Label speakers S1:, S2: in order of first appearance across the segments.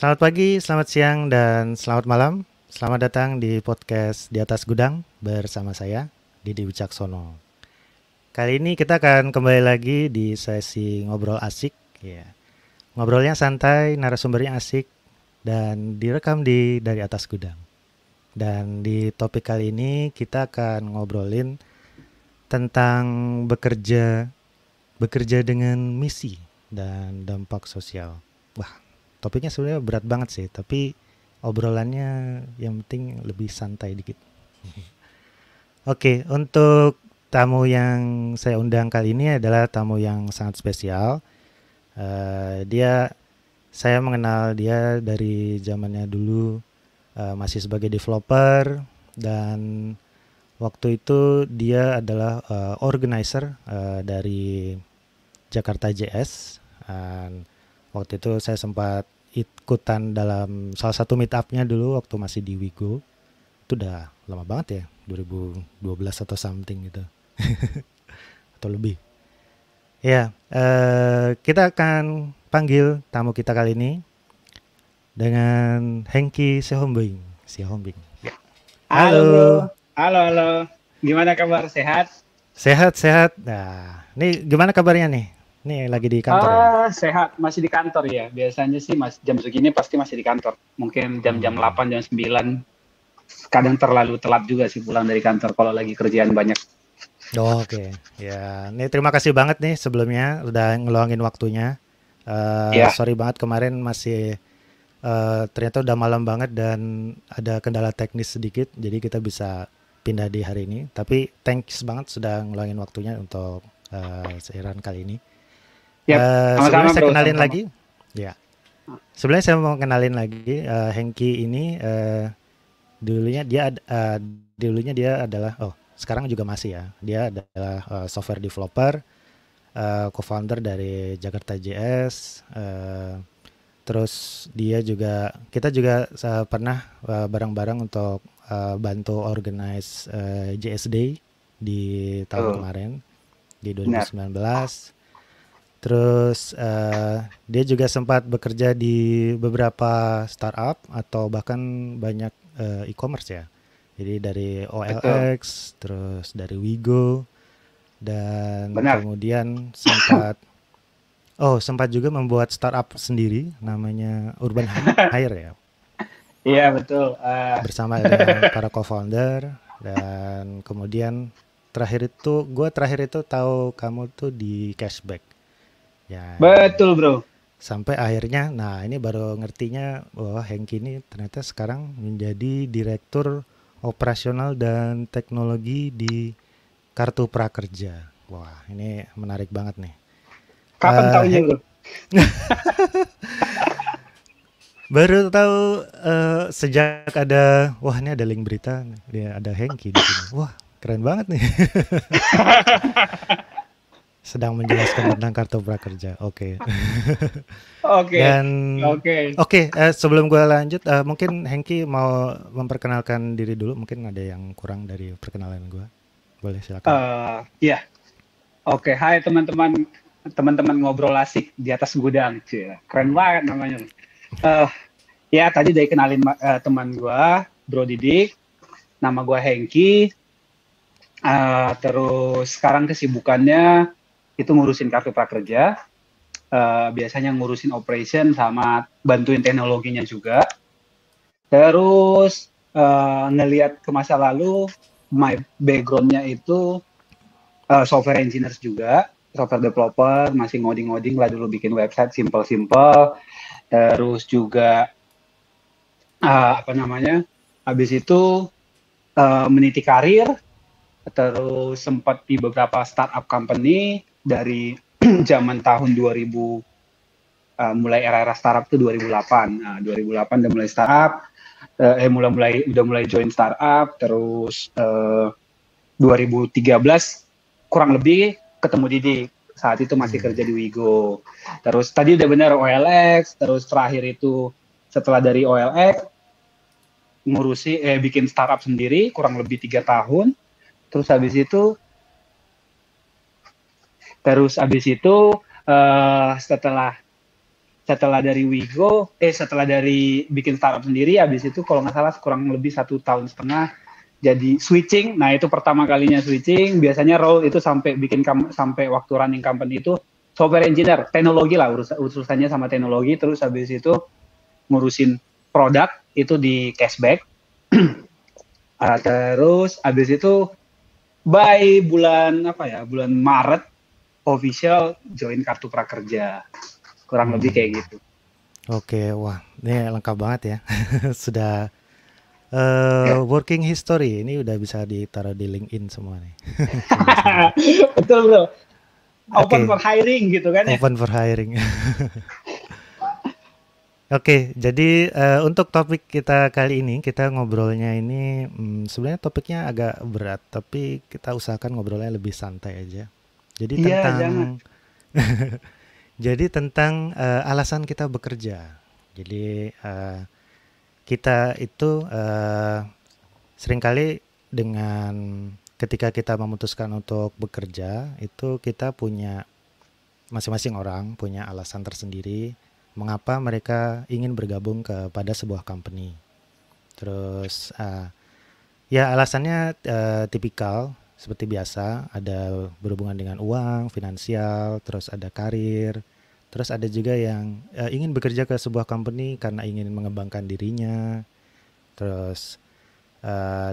S1: Selamat pagi, selamat siang, dan selamat malam. Selamat datang di podcast Di Atas Gudang bersama saya, Didi Wicaksono. Kali ini kita akan kembali lagi di sesi ngobrol asik. Ya. Ngobrolnya santai, narasumbernya asik, dan direkam dari atas gudang. Dan di topik kali ini kita akan ngobrolin tentang bekerja dengan misi dan dampak sosial. Wah, topiknya sebenarnya berat banget sih, tapi obrolannya yang penting lebih santai dikit. Oke, untuk tamu yang saya undang kali ini adalah tamu yang sangat spesial. Saya mengenal dia dari zamannya dulu masih sebagai developer, dan waktu itu dia adalah organizer dari Jakarta JS. Dan waktu itu saya sempat ikutan dalam salah satu meetupnya dulu waktu masih di Wigo. Itu udah lama banget ya, 2012 atau something gitu. Atau lebih. Ya, kita akan panggil tamu kita kali ini dengan Hengki Sihombing. Ya.
S2: Halo bro. Halo. Gimana kabar? Sehat?
S1: Sehat. Nah, ini gimana kabarnya nih? Nih lagi di kantor ya?
S2: Sehat, masih di kantor ya. Biasanya sih jam segini pasti masih di kantor. Mungkin jam 8, jam 9. Kadang terlalu telat juga sih pulang dari kantor kalau lagi kerjaan banyak.
S1: Oke. Ya, ini terima kasih banget nih sebelumnya udah ngeluangin waktunya. Sorry banget kemarin masih ternyata udah malam banget dan ada kendala teknis sedikit, jadi kita bisa pindah di hari ini. Tapi thanks banget sudah ngeluangin waktunya untuk siaran kali ini. Sebelumnya saya kenalin lagi. Ya. Sebelumnya saya mau kenalin lagi Hengki ini dulunya dia adalah sekarang juga masih ya. Dia adalah software developer, co-founder dari Jakarta JS. Terus kita juga pernah bareng-bareng untuk bantu organize JS Day di tahun kemarin di 2019. Terus dia juga sempat bekerja di beberapa startup atau bahkan banyak e-commerce ya. Jadi dari OLX, terus dari Wigo, dan kemudian sempat juga membuat startup sendiri namanya Urban Hire ya.
S2: Iya betul.
S1: Bersama dengan para co-founder, dan kemudian terakhir itu tahu kamu tuh di Cashback. Ya,
S2: betul bro.
S1: Sampai akhirnya, nah ini baru ngertinya bahwa Hengki ini ternyata sekarang menjadi direktur operasional dan teknologi di Kartu Prakerja. Wah, ini menarik banget nih.
S2: Kapan tahunya bro?
S1: Baru tahu sejak ada, ini ada link berita, dia ada Hengki di sini. Wah, keren banget nih. Sedang menjelaskan tentang Kartu Prakerja. Oke. Sebelum gue lanjut, mungkin Hengki mau memperkenalkan diri dulu. Mungkin ada yang kurang dari perkenalan gue. Boleh silakan.
S2: Iya. Oke, hai teman-teman ngobrol asik di atas gudang. Keren banget namanya. Ya tadi udah kenalin teman gue, Bro Didik. Nama gue Hengki. Terus sekarang kesibukannya itu ngurusin Kartu Prakerja, biasanya ngurusin operation sama bantuin teknologinya juga. Terus ngelihat ke masa lalu, my background-nya itu software engineer juga, software developer, masih ngoding lah dulu, bikin website simple. Terus juga habis itu meniti karir, terus sempat di beberapa startup company dari zaman tahun 2000 mulai era-era startup itu 2008. Nah, 2008 udah mulai startup, udah mulai join startup, terus 2013 kurang lebih ketemu Didi. Saat itu masih kerja di Wigo. Terus tadi udah benar OLX, terus terakhir itu setelah dari OLX bikin startup sendiri kurang lebih 3 tahun. Terus habis itu setelah dari Wigo, setelah dari bikin startup sendiri, habis itu kalau nggak salah kurang lebih 1,5 tahun jadi switching. Nah itu pertama kalinya switching. Biasanya role itu sampai sampai waktu running company itu software engineer, teknologi lah urusannya sama teknologi. Terus habis itu ngurusin produk itu di cashback. Terus habis itu by bulan Maret official join Kartu Prakerja. Kurang lebih kayak gitu.
S1: Oke, wah, ini lengkap banget ya. Sudah working history ini udah bisa ditaruh di LinkedIn semua nih.
S2: Betul bro. Open for hiring gitu kan ya.
S1: Open for hiring. Oke, jadi untuk topik kita kali ini kita ngobrolnya ini sebenarnya topiknya agak berat, tapi kita usahakan ngobrolnya lebih santai aja. Jadi tentang alasan kita bekerja. Jadi kita itu seringkali dengan ketika kita memutuskan untuk bekerja itu kita punya masing-masing orang punya alasan tersendiri mengapa mereka ingin bergabung kepada sebuah company. Terus ya alasannya tipikal seperti biasa, ada berhubungan dengan uang, finansial, terus ada karir, terus ada juga yang ingin bekerja ke sebuah company karena ingin mengembangkan dirinya, terus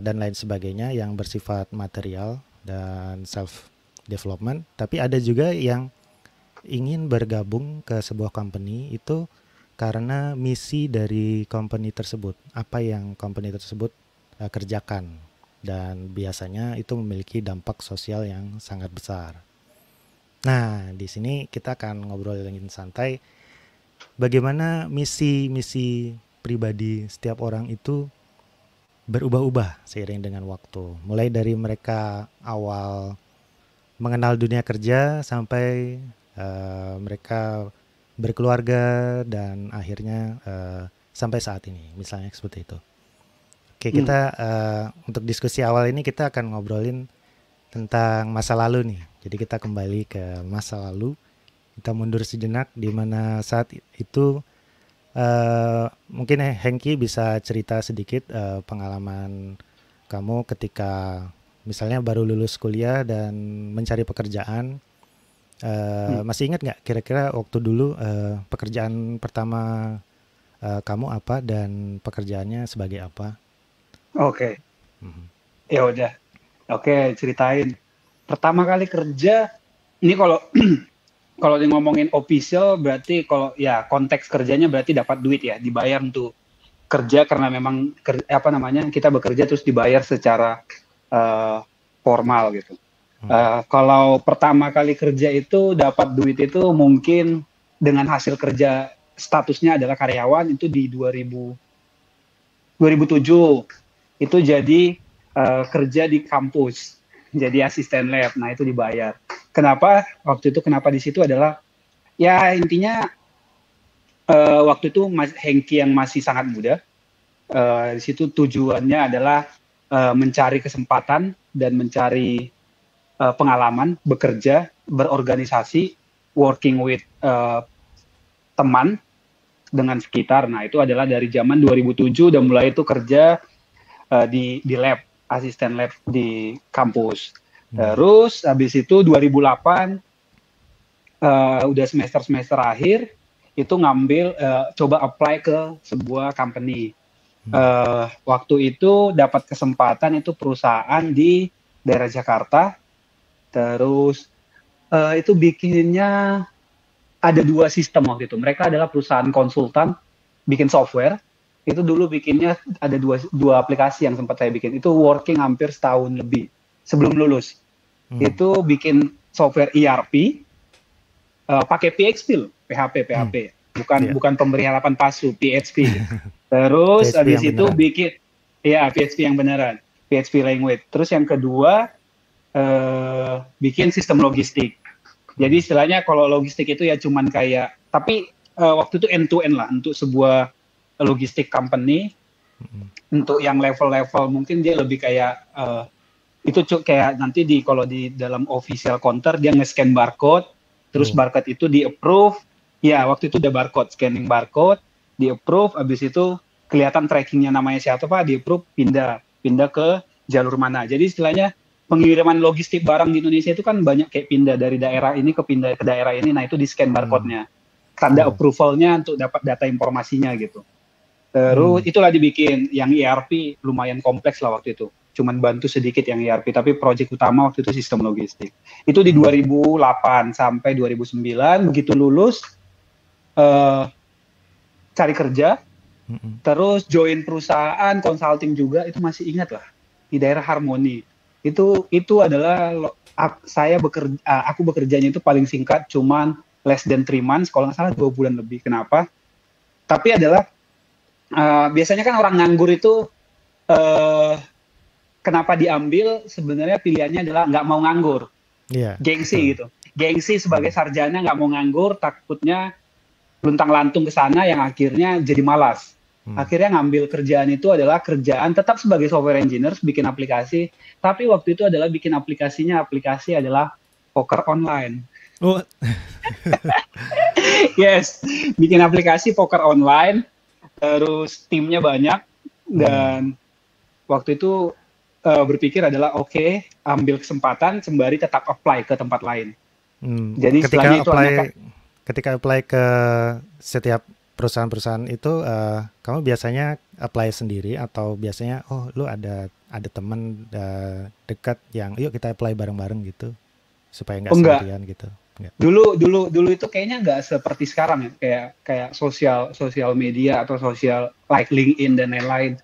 S1: dan lain sebagainya yang bersifat material dan self development. Tapi ada juga yang ingin bergabung ke sebuah company itu karena misi dari company tersebut, apa yang company tersebut kerjakan. Dan biasanya itu memiliki dampak sosial yang sangat besar. Nah, di sini kita akan ngobrolin santai bagaimana misi-misi pribadi setiap orang itu berubah-ubah seiring dengan waktu. Mulai dari mereka awal mengenal dunia kerja sampai mereka berkeluarga dan akhirnya sampai saat ini, misalnya seperti itu. Oke, kita untuk diskusi awal ini kita akan ngobrolin tentang masa lalu nih. Jadi kita kembali ke masa lalu, kita mundur sejenak di mana saat itu mungkin Hengki bisa cerita sedikit pengalaman kamu ketika misalnya baru lulus kuliah dan mencari pekerjaan. Masih ingat nggak kira-kira waktu dulu pekerjaan pertama kamu apa dan pekerjaannya sebagai apa?
S2: Oke. Ya udah. Oke, ceritain. Pertama kali kerja, ini kalau kalau ngomongin official berarti kalau ya konteks kerjanya berarti dapat duit ya, dibayar untuk kerja karena memang kita bekerja terus dibayar secara formal gitu. Kalau pertama kali kerja itu dapat duit itu mungkin dengan hasil kerja statusnya adalah karyawan itu di 2007 itu jadi kerja di kampus, jadi asisten lab. Nah itu dibayar. Kenapa di situ adalah ya intinya waktu itu Hengki yang masih sangat muda. Di situ tujuannya adalah mencari kesempatan dan mencari pengalaman bekerja, berorganisasi, working with teman dengan sekitar. Nah itu adalah dari zaman 2007 udah mulai itu kerja di lab, asisten lab di kampus. Terus habis itu 2008 udah semester akhir itu ngambil coba apply ke sebuah company. Waktu itu dapat kesempatan itu perusahaan di daerah Jakarta. Terus itu bikinnya ada 2 sistem waktu itu. Mereka adalah perusahaan konsultan bikin software. Itu dulu bikinnya ada dua aplikasi yang sempat saya bikin. Itu working hampir setahun lebih sebelum lulus. Itu bikin software ERP pakai PHP loh, PHP. bukan
S1: Iya.
S2: bukan pemberi harapan palsu, PHP. Terus
S1: PHP
S2: habis
S1: yang
S2: itu
S1: beneran.
S2: bikin ya PHP yang beneran, PHP language. Terus yang kedua bikin sistem logistik. Jadi
S1: Hmm.
S2: istilahnya kalau logistik itu ya cuman kayak, tapi waktu itu end to end lah untuk sebuah logistik company.
S1: Hmm.
S2: Untuk yang level-level mungkin dia lebih kayak itu kayak nanti kalau di dalam official counter dia nge-scan barcode, terus
S1: Oh.
S2: barcode itu di approve. Ya waktu itu udah barcode, scanning barcode, di approve, habis itu kelihatan trackingnya namanya siapa Pak, di approve, pindah ke jalur mana. Jadi istilahnya pengiriman logistik barang di Indonesia itu kan banyak kayak pindah dari daerah ini ke pindah ke daerah ini. Nah itu di scan
S1: Hmm.
S2: barcode-nya, tanda
S1: Oh.
S2: approval-nya untuk dapat data informasinya gitu.
S1: Hmm.
S2: Terus itulah dibikin yang ERP lumayan kompleks lah waktu itu. Cuman bantu sedikit yang ERP, tapi proyek utama waktu itu sistem logistik. Itu di
S1: Hmm.
S2: 2008 sampai 2009, begitu lulus eh, cari kerja,
S1: Hmm.
S2: terus join perusahaan consulting juga, itu masih ingat lah, di daerah Harmoni. Itu adalah aku bekerjanya itu paling singkat, cuman less than 3 months, kalau nggak salah 2 bulan lebih. Kenapa? Tapi adalah biasanya kan orang nganggur itu uh, kenapa diambil, sebenarnya pilihannya adalah nggak mau nganggur,
S1: Iya,
S2: gengsi
S1: betul.
S2: gitu, gengsi sebagai
S1: Hmm.
S2: sarjana nggak mau nganggur, takutnya luntang lantung ke sana, yang akhirnya jadi malas.
S1: Hmm.
S2: Akhirnya ngambil kerjaan itu adalah kerjaan tetap sebagai software engineer, bikin aplikasi, tapi waktu itu adalah bikin aplikasi adalah poker online.
S1: Oh.
S2: Yes, bikin aplikasi poker online, terus timnya banyak,
S1: Hmm.
S2: dan waktu itu berpikir adalah oke, ambil kesempatan sembari tetap apply ke tempat lain.
S1: Hmm.
S2: Jadi istilahnya itu hanya
S1: Ketika apply ke setiap perusahaan-perusahaan itu, kamu biasanya apply sendiri atau biasanya lu ada teman dekat yang yuk kita apply bareng-bareng gitu supaya nggak
S2: enggak.
S1: sendirian gitu? Enggak.
S2: Dulu itu kayaknya nggak seperti sekarang ya, kayak sosial media atau sosial like LinkedIn dan lain-lain.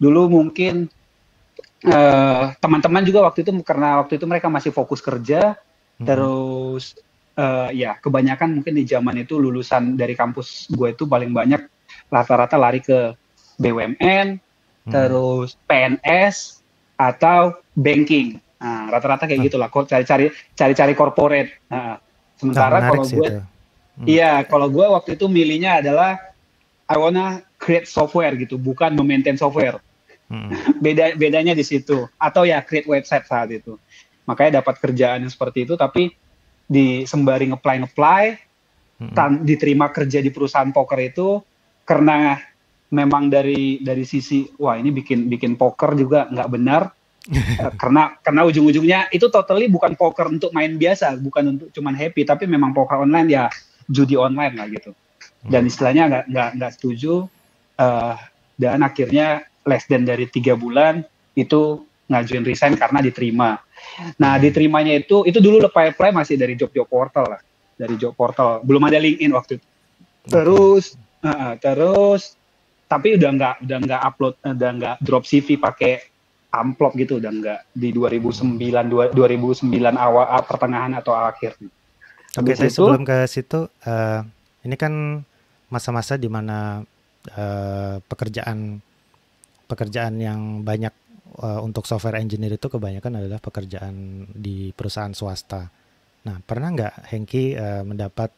S2: Dulu mungkin teman-teman juga waktu itu, karena waktu itu mereka masih fokus kerja,
S1: Hmm.
S2: terus ya kebanyakan mungkin di zaman itu lulusan dari kampus gue itu paling banyak rata-rata lari ke BUMN,
S1: Hmm.
S2: terus PNS atau banking. Nah, rata-rata kayak
S1: Oh,
S2: gitulah, kok cari-cari corporate. Nah,
S1: nah
S2: sementara
S1: menarik
S2: kalau
S1: sih
S2: gue,
S1: itu. Hmm.
S2: iya, kalau gue waktu itu milihnya adalah I wanna create software gitu, bukan memaintain software.
S1: Hmm.
S2: Bedanya di situ. Atau ya create website saat itu. Makanya dapat kerjaan yang seperti itu, tapi sembari nge-apply,
S1: Hmm.
S2: diterima kerja di perusahaan poker itu, karena memang dari sisi wah ini bikin poker juga nggak benar, karena ujung-ujungnya itu totally bukan poker untuk main biasa, bukan untuk cuman happy, tapi memang poker online ya, judi online lah gitu. Dan
S1: Hmm.
S2: istilahnya nggak setuju, uh, dan akhirnya less than dari 3 bulan itu ngajuin resign karena diterima. Nah
S1: Hmm.
S2: diterimanya itu dulu apply masih dari job portal lah, dari job portal, belum ada LinkedIn waktu itu.
S1: Oke.
S2: Terus tapi udah nggak upload, udah nggak drop CV pakai amplop gitu, udah nggak, di
S1: Hmm.
S2: 2009 awal, pertengahan atau akhir.
S1: Oke,
S2: Habis
S1: tapi
S2: itu
S1: sebelum ke situ, ini kan masa-masa di mana pekerjaan pekerjaan yang banyak untuk software engineer itu kebanyakan adalah pekerjaan di perusahaan swasta. Nah, pernah nggak Hengki mendapat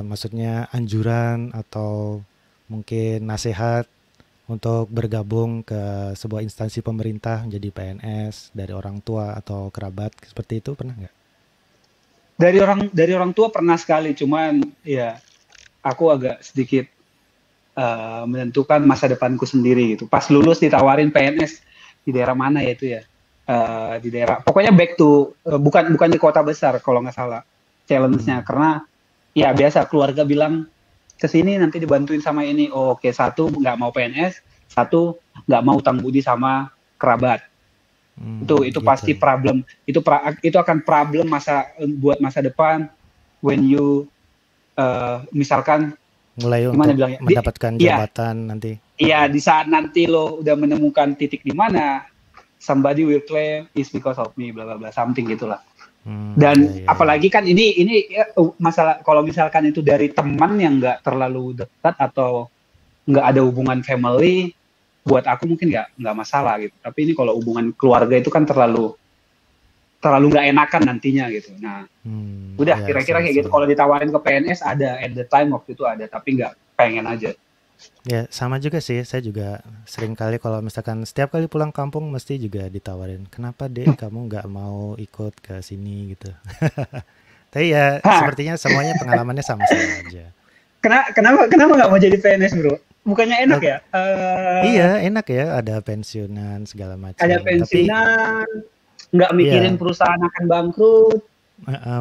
S1: maksudnya anjuran atau mungkin nasihat untuk bergabung ke sebuah instansi pemerintah menjadi PNS dari orang tua atau kerabat seperti itu, pernah nggak?
S2: dari orang tua pernah sekali, cuman ya aku agak sedikit menentukan masa depanku sendiri gitu. Pas lulus ditawarin PNS di daerah mana ya itu ya, di daerah pokoknya back to bukan di kota besar kalau nggak salah, challenge-nya
S1: Hmm.
S2: karena ya biasa keluarga bilang ke sini nanti dibantuin sama ini. Oh, oke, satu nggak mau PNS, satu nggak mau utang budi sama kerabat. Itu
S1: Gitu.
S2: pasti problem, itu akan problem buat masa depan, when you misalkan
S1: Mulai
S2: gimana
S1: untuk
S2: bilangnya,
S1: mendapatkan
S2: iya,
S1: jabatan nanti.
S2: iya, di saat nanti lo udah menemukan titik di mana somebody will claim is because of me, bla bla bla, something gitulah. Dan
S1: Iya, iya, iya.
S2: apalagi kan ini masalah kalau misalkan itu dari teman yang nggak terlalu dekat atau nggak ada hubungan family, buat aku mungkin nggak masalah gitu. Tapi ini kalau hubungan keluarga itu kan terlalu terlalu nggak enakan nantinya gitu. Nah, udah
S1: Iya
S2: kira-kira
S1: sih,
S2: kayak gitu.
S1: sih.
S2: Kalau ditawarin ke PNS ada at the time waktu itu ada, tapi nggak pengen aja.
S1: Ya, sama juga sih. Saya juga sering kali kalau misalkan setiap kali pulang kampung mesti juga ditawarin, kenapa dek kamu nggak mau ikut ke sini gitu. Tapi ya
S2: Hah,
S1: sepertinya semuanya pengalamannya sama-sama aja.
S2: kenapa kenapa nggak mau jadi PNS bro? Bukannya enak
S1: Eh,
S2: ya?
S1: iya, enak ya, ada pensiunan segala
S2: Ada
S1: macam. Tapi
S2: pensiunan, nggak mikirin
S1: iya,
S2: perusahaan akan bangkrut.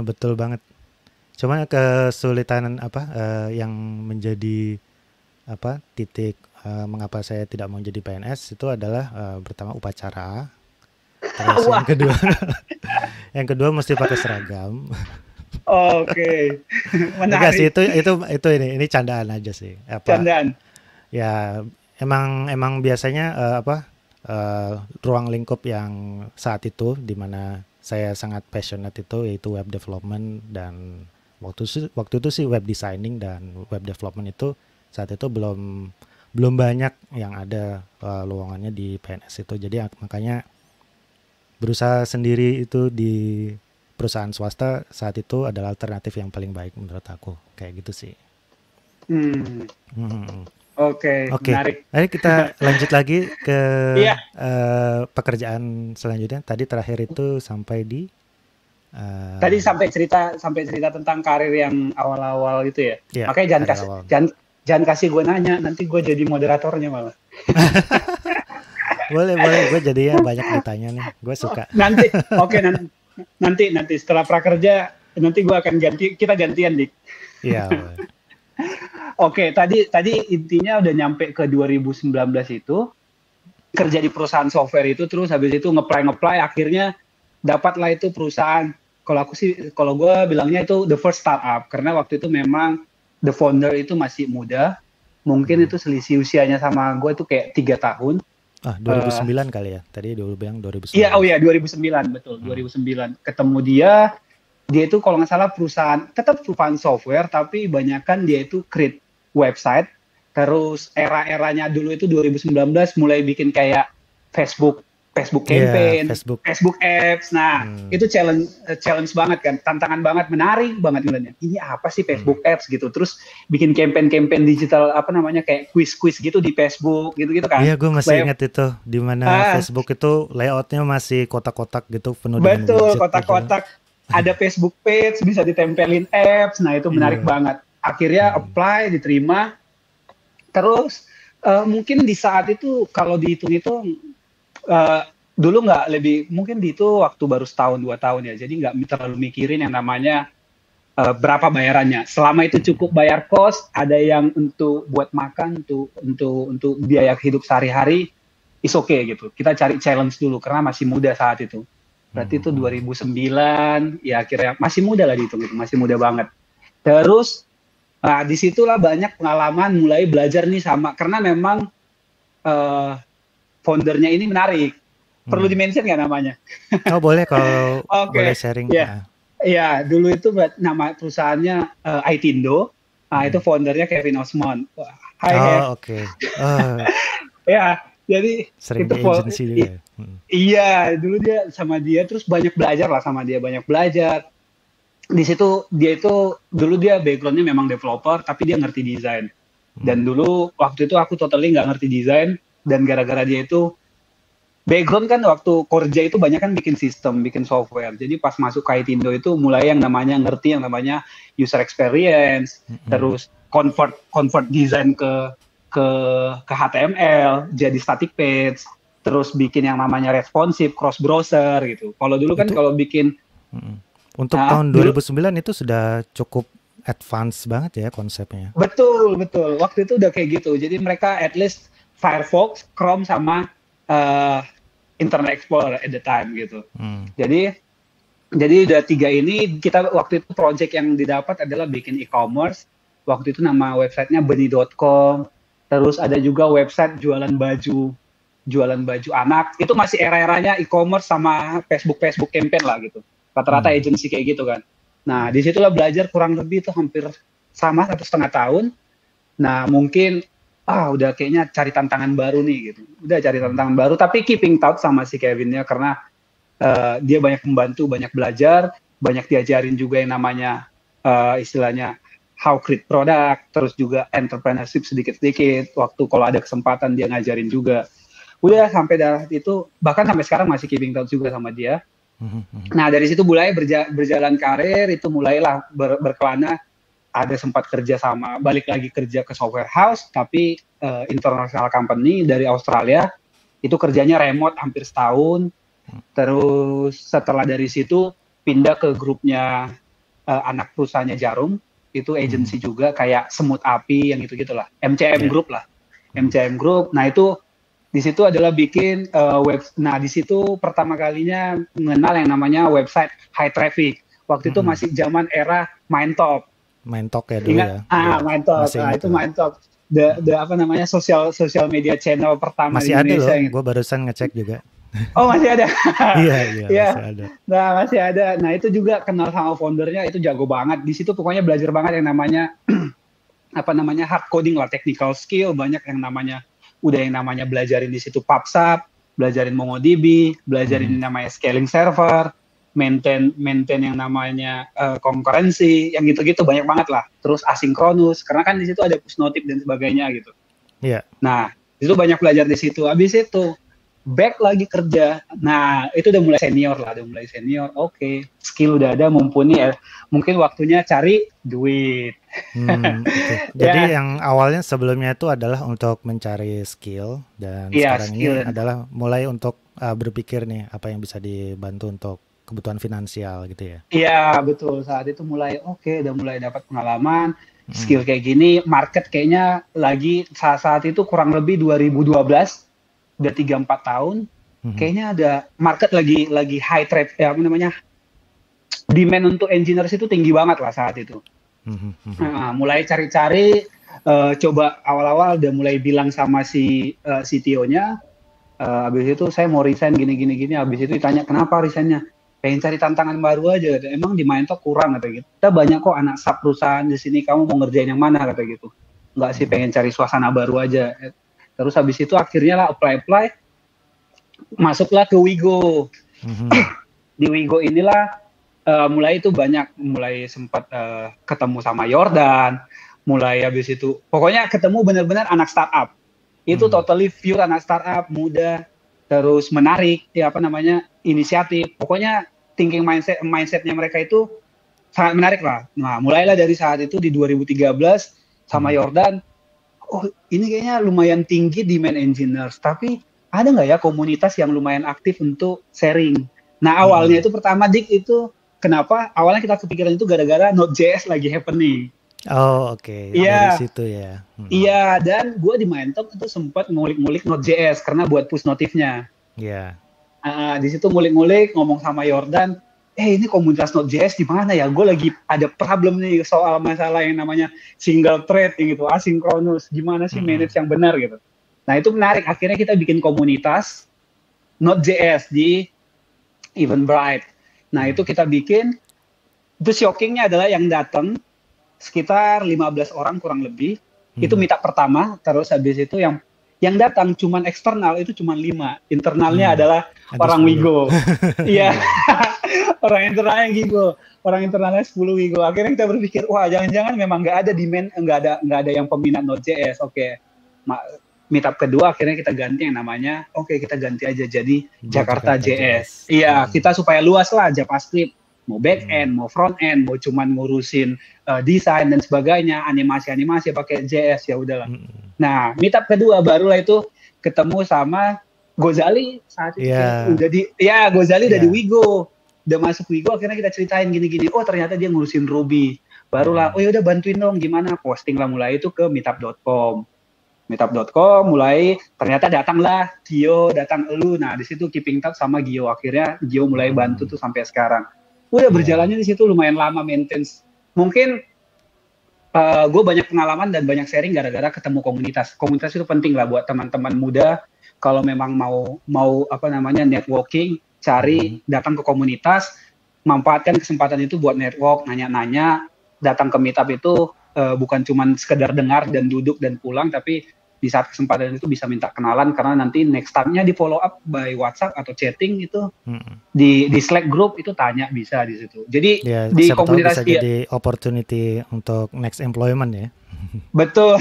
S1: betul banget. Cuma kesulitan apa yang menjadi apa titik mengapa saya tidak mau jadi PNS itu adalah pertama upacara, terus yang
S2: Wah,
S1: kedua yang kedua mesti pakai seragam.
S2: oke,
S1: Enggak sih,
S2: menarik.
S1: itu ini candaan aja sih. Apa
S2: Candaan.
S1: ya emang emang biasanya ruang lingkup yang saat itu di mana saya sangat passionate itu yaitu web development dan waktu itu sih web designing dan web development itu saat itu belum belum banyak yang ada lowongannya di PNS itu. Jadi makanya berusaha sendiri itu di perusahaan swasta saat itu adalah alternatif yang paling baik menurut aku. Kayak gitu sih.
S2: Hmm,
S1: Hmm.
S2: oke,
S1: Oke,
S2: menarik.
S1: ayo kita lanjut lagi ke
S2: Iya,
S1: pekerjaan selanjutnya. Tadi terakhir itu sampai di
S2: tadi
S1: eh,
S2: sampai cerita tentang karir yang awal-awal gitu ya.
S1: ya
S2: Makanya
S1: karir awal.
S2: jangan kasih gue nanya, nanti gue jadi moderatornya malah.
S1: Boleh boleh, gue jadinya banyak ditanya nih. Gue
S2: Oh,
S1: suka.
S2: nanti, oke nanti setelah prakerja nanti gue akan kita gantian dik.
S1: Iya boleh.
S2: Oke, tadi tadi intinya udah nyampe ke 2019 itu kerja di perusahaan software itu terus habis itu ngeplay akhirnya dapatlah itu perusahaan. Kalau aku sih kalau gue bilangnya itu the first startup karena waktu itu memang the founder itu masih muda, mungkin
S1: Hmm.
S2: itu selisih usianya sama gue itu kayak 3 tahun.
S1: Ah,
S2: Eh,
S1: 2009 kali ya. Tadi dulu bilang
S2: Iya, oh
S1: 2019.
S2: ya 2009 betul,
S1: Hmm.
S2: 2009 ketemu dia itu kalau nggak salah perusahaan tetap perusahaan software tapi banyakan dia itu create website. Terus era-eranya dulu itu 2019 mulai bikin kayak Facebook Facebook
S1: Iya,
S2: campaign,
S1: Facebook.
S2: Facebook apps. Nah,
S1: Hmm.
S2: itu challenge banget kan, tantangan banget, menarik banget ngeliatnya. Ini apa sih
S1: Hmm.
S2: Facebook apps gitu. Terus bikin campaign-campaign digital apa namanya kayak quiz-quiz gitu di Facebook gitu-gitu
S1: Iya,
S2: kan.
S1: gue masih
S2: Banyak
S1: ingat itu di mana
S2: ah,
S1: Facebook itu layoutnya masih kotak-kotak gitu, penuh dengan
S2: betul,
S1: widget gitu.
S2: kotak-kotak ada Facebook page, bisa ditempelin apps. Nah, itu menarik
S1: Iya.
S2: banget. Akhirnya
S1: Hmm.
S2: apply, diterima. Terus mungkin di saat itu kalau dihitung-hitung uh, dulu nggak lebih mungkin di itu waktu baru setahun 2 tahun ya. Jadi nggak terlalu mikirin yang namanya berapa bayarannya. Selama itu cukup bayar kos, ada yang untuk buat makan, untuk biaya hidup sehari-hari, is okay gitu. Kita cari challenge dulu karena masih muda saat itu. Berarti itu
S1: Hmm.
S2: 2009, ya akhirnya masih muda lah dihitung itu, masih muda banget. Terus disitulah banyak pengalaman mulai belajar nih sama karena memang uh, foundernya ini menarik. Perlu
S1: Hmm.
S2: dimention nggak namanya?
S1: Oh boleh kalau boleh
S2: Oke,
S1: sharing.
S2: ya, ya dulu itu nama perusahaannya Aitindo. Nah, itu
S1: Hmm.
S2: foundernya Kevin Osmond. Wah, hi Hev.
S1: Oh oke. Oh,
S2: Ya, jadi
S1: sering
S2: itu
S1: di agency juga ya. Hmm.
S2: iya, dulu dia sama dia terus banyak belajar lah sama dia, banyak belajar. Di situ dia itu dulu dia backgroundnya memang developer tapi dia ngerti desain.
S1: Hmm.
S2: Dan dulu waktu itu aku totally nggak ngerti desain dan gara-gara dia itu background kan waktu kerja itu banyak kan bikin sistem, bikin software. Jadi pas masuk ke Aitindo itu mulai yang namanya ngerti yang namanya user experience,
S1: Hmm.
S2: terus convert convert desain ke ke HTML, jadi static page, terus bikin yang namanya responsive cross browser gitu. Kalau dulu kan
S1: Itu
S2: kalau bikin
S1: untuk tahun
S2: dulu
S1: 2009 itu sudah cukup advance banget ya konsepnya.
S2: betul betul waktu itu udah kayak gitu. Jadi mereka at least Firefox, Chrome sama uh, Internet Explorer at the time gitu.
S1: Hmm.
S2: Jadi udah 3 ini kita waktu itu project yang didapat adalah bikin e-commerce. Waktu itu nama websitenya beni.com. Terus ada juga website jualan baju anak. Itu masih era-eranya e-commerce sama Facebook campaign lah gitu. Rata-rata agency kayak gitu kan. Nah, disitulah belajar kurang lebih itu hampir sama 1,5 tahun. Nah, mungkin udah kayaknya cari tantangan baru nih gitu. Udah cari tantangan baru, tapi keeping touch sama si Kevinnya karena dia banyak membantu, banyak belajar, banyak diajarin juga yang namanya istilahnya how create product, terus juga entrepreneurship sedikit-sedikit. Waktu kalau ada kesempatan dia ngajarin juga. Udah sampai itu, bahkan sampai sekarang masih keeping touch juga sama dia. Nah, dari situ mulai berjalan karir, itu mulailah berkelana, ada sempat kerja sama, balik lagi kerja ke software house, tapi international company dari Australia, itu kerjanya remote hampir setahun. Terus setelah dari situ pindah ke grupnya anak perusahaannya Jarum, itu agency juga kayak Semut Api yang gitu-gitulah, MCM Group lah, MCM Group. Nah itu di situ adalah bikin Nah di situ pertama kalinya mengenal yang namanya website high traffic. Waktu itu masih zaman era MindTalk.
S1: MindTalk ya dulu.
S2: Ingat? MindTalk. Nah itu MindTalk. The apa namanya social media channel pertama
S1: masih
S2: di Indonesia.
S1: Masih ada loh, gue barusan ngecek juga.
S2: Oh masih ada.
S1: Iya masih ada.
S2: Nah masih ada. Nah itu juga kenal sama foundernya, itu jago banget. Di situ pokoknya belajar banget yang namanya apa namanya hard coding lah, technical skill, banyak yang namanya belajarin di situ PubSub, belajarin MongoDB, belajarin namanya scaling server, maintain yang namanya concurrency, yang gitu-gitu banyak banget lah. Terus asinkronus, karena kan di situ ada push notif dan sebagainya gitu.
S1: Iya.
S2: Nah itu banyak belajar di situ. Habis itu back lagi kerja. Nah, itu udah mulai senior. Oke. Skill udah ada, mumpuni ya. Mungkin waktunya cari duit.
S1: Okay. Jadi yang awalnya sebelumnya itu adalah untuk mencari skill, dan sekarang ini adalah mulai untuk berpikir nih apa yang bisa dibantu untuk kebutuhan finansial gitu ya.
S2: Iya, betul. Saat itu mulai udah mulai dapat pengalaman, skill kayak gini, market kayaknya lagi saat itu kurang lebih 2012. Udah 3-4 tahun, kayaknya ada market lagi high trade, apa namanya, demand untuk engineers itu tinggi banget lah saat itu. Nah, mulai cari-cari, coba awal-awal udah mulai bilang sama si CTO-nya, habis itu saya mau resign gini, habis itu ditanya kenapa resignnya, pengen cari tantangan baru aja, emang di MindTalk kurang kata gitu, kita banyak kok anak sub perusahaan di sini, kamu mau ngerjain yang mana kata gitu, nggak sih pengen cari suasana baru aja. Terus habis itu akhirnya lah apply, masuklah ke Wigo. Di Wigo inilah mulai sempat ketemu sama Yordan, mulai habis itu pokoknya ketemu benar-benar anak startup. Itu totally pure anak startup, muda, terus menarik, ya apa namanya, inisiatif. Pokoknya thinking mindsetnya mereka itu sangat menarik lah. Nah, mulailah dari saat itu di 2013 sama Yordan. Oh ini kayaknya lumayan tinggi demand engineers, tapi ada nggak ya komunitas yang lumayan aktif untuk sharing. Nah awalnya itu pertama Dik, itu kenapa awalnya kita kepikiran itu gara-gara Node.js lagi happening.
S1: Oh oke. Dari situ ya.
S2: Iya, dan gue di MindTalk itu sempat ngulik-ngulik Node.js karena buat push notifnya.
S1: Iya.
S2: Di situ ngulik-ngulik, ngomong sama Yordan, ini komunitas Node.js di mana ya? Gue lagi ada problem nih soal masalah yang namanya single thread gitu, asinkronus. Gimana sih manage yang benar gitu. Nah, itu menarik. Akhirnya kita bikin komunitas Node.js di Eventbrite. Nah, itu kita bikin. Itu shockingnya adalah yang datang sekitar 15 orang kurang lebih. Itu meetup pertama. Terus habis itu yang datang cuman eksternal itu cuman 5. Internalnya adalah orang Wigo. Iya. Orang internalnya 10 Wigo. Akhirnya kita berpikir, wah jangan-jangan memang nggak ada demand, nggak ada yang peminat Node.js. Oke. Meetup kedua akhirnya kita ganti yang namanya, kita ganti aja jadi Jakarta JS. Iya, kita supaya luas lah JavaScript. Mau back end, mau front end, mau cuman ngurusin desain dan sebagainya, animasi pakai JS, ya udahlah. Nah, meetup kedua barulah itu ketemu sama Gozali saat itu. Gozali udah di Wigo. Udah masuk Wigo, akhirnya kita ceritain gini-gini. Oh, ternyata dia ngurusin Ruby. Barulah, udah bantuin dong gimana? Posting lah mulai itu ke meetup.com. Meetup.com mulai, ternyata datanglah Gio, datang elu. Nah, di situ keeping touch sama Gio. Akhirnya Gio mulai bantu tuh sampai sekarang. Udah berjalannya di situ lumayan lama maintenance. Mungkin gue banyak pengalaman dan banyak sharing gara-gara ketemu komunitas. Komunitas itu penting lah buat teman-teman muda. Kalau memang mau apa namanya networking, cari datang ke komunitas. manfaatkan kesempatan itu buat network, nanya-nanya, datang ke meetup itu bukan cuma sekedar dengar dan duduk dan pulang, tapi di saat kesempatan itu bisa minta kenalan, karena nanti next time-nya di follow up by WhatsApp atau chatting itu, di Slack group itu tanya bisa di situ. Jadi
S1: Ya,
S2: di
S1: siapa tahu bisa
S2: komunitas dia
S1: jadi opportunity untuk next employment ya.
S2: betul.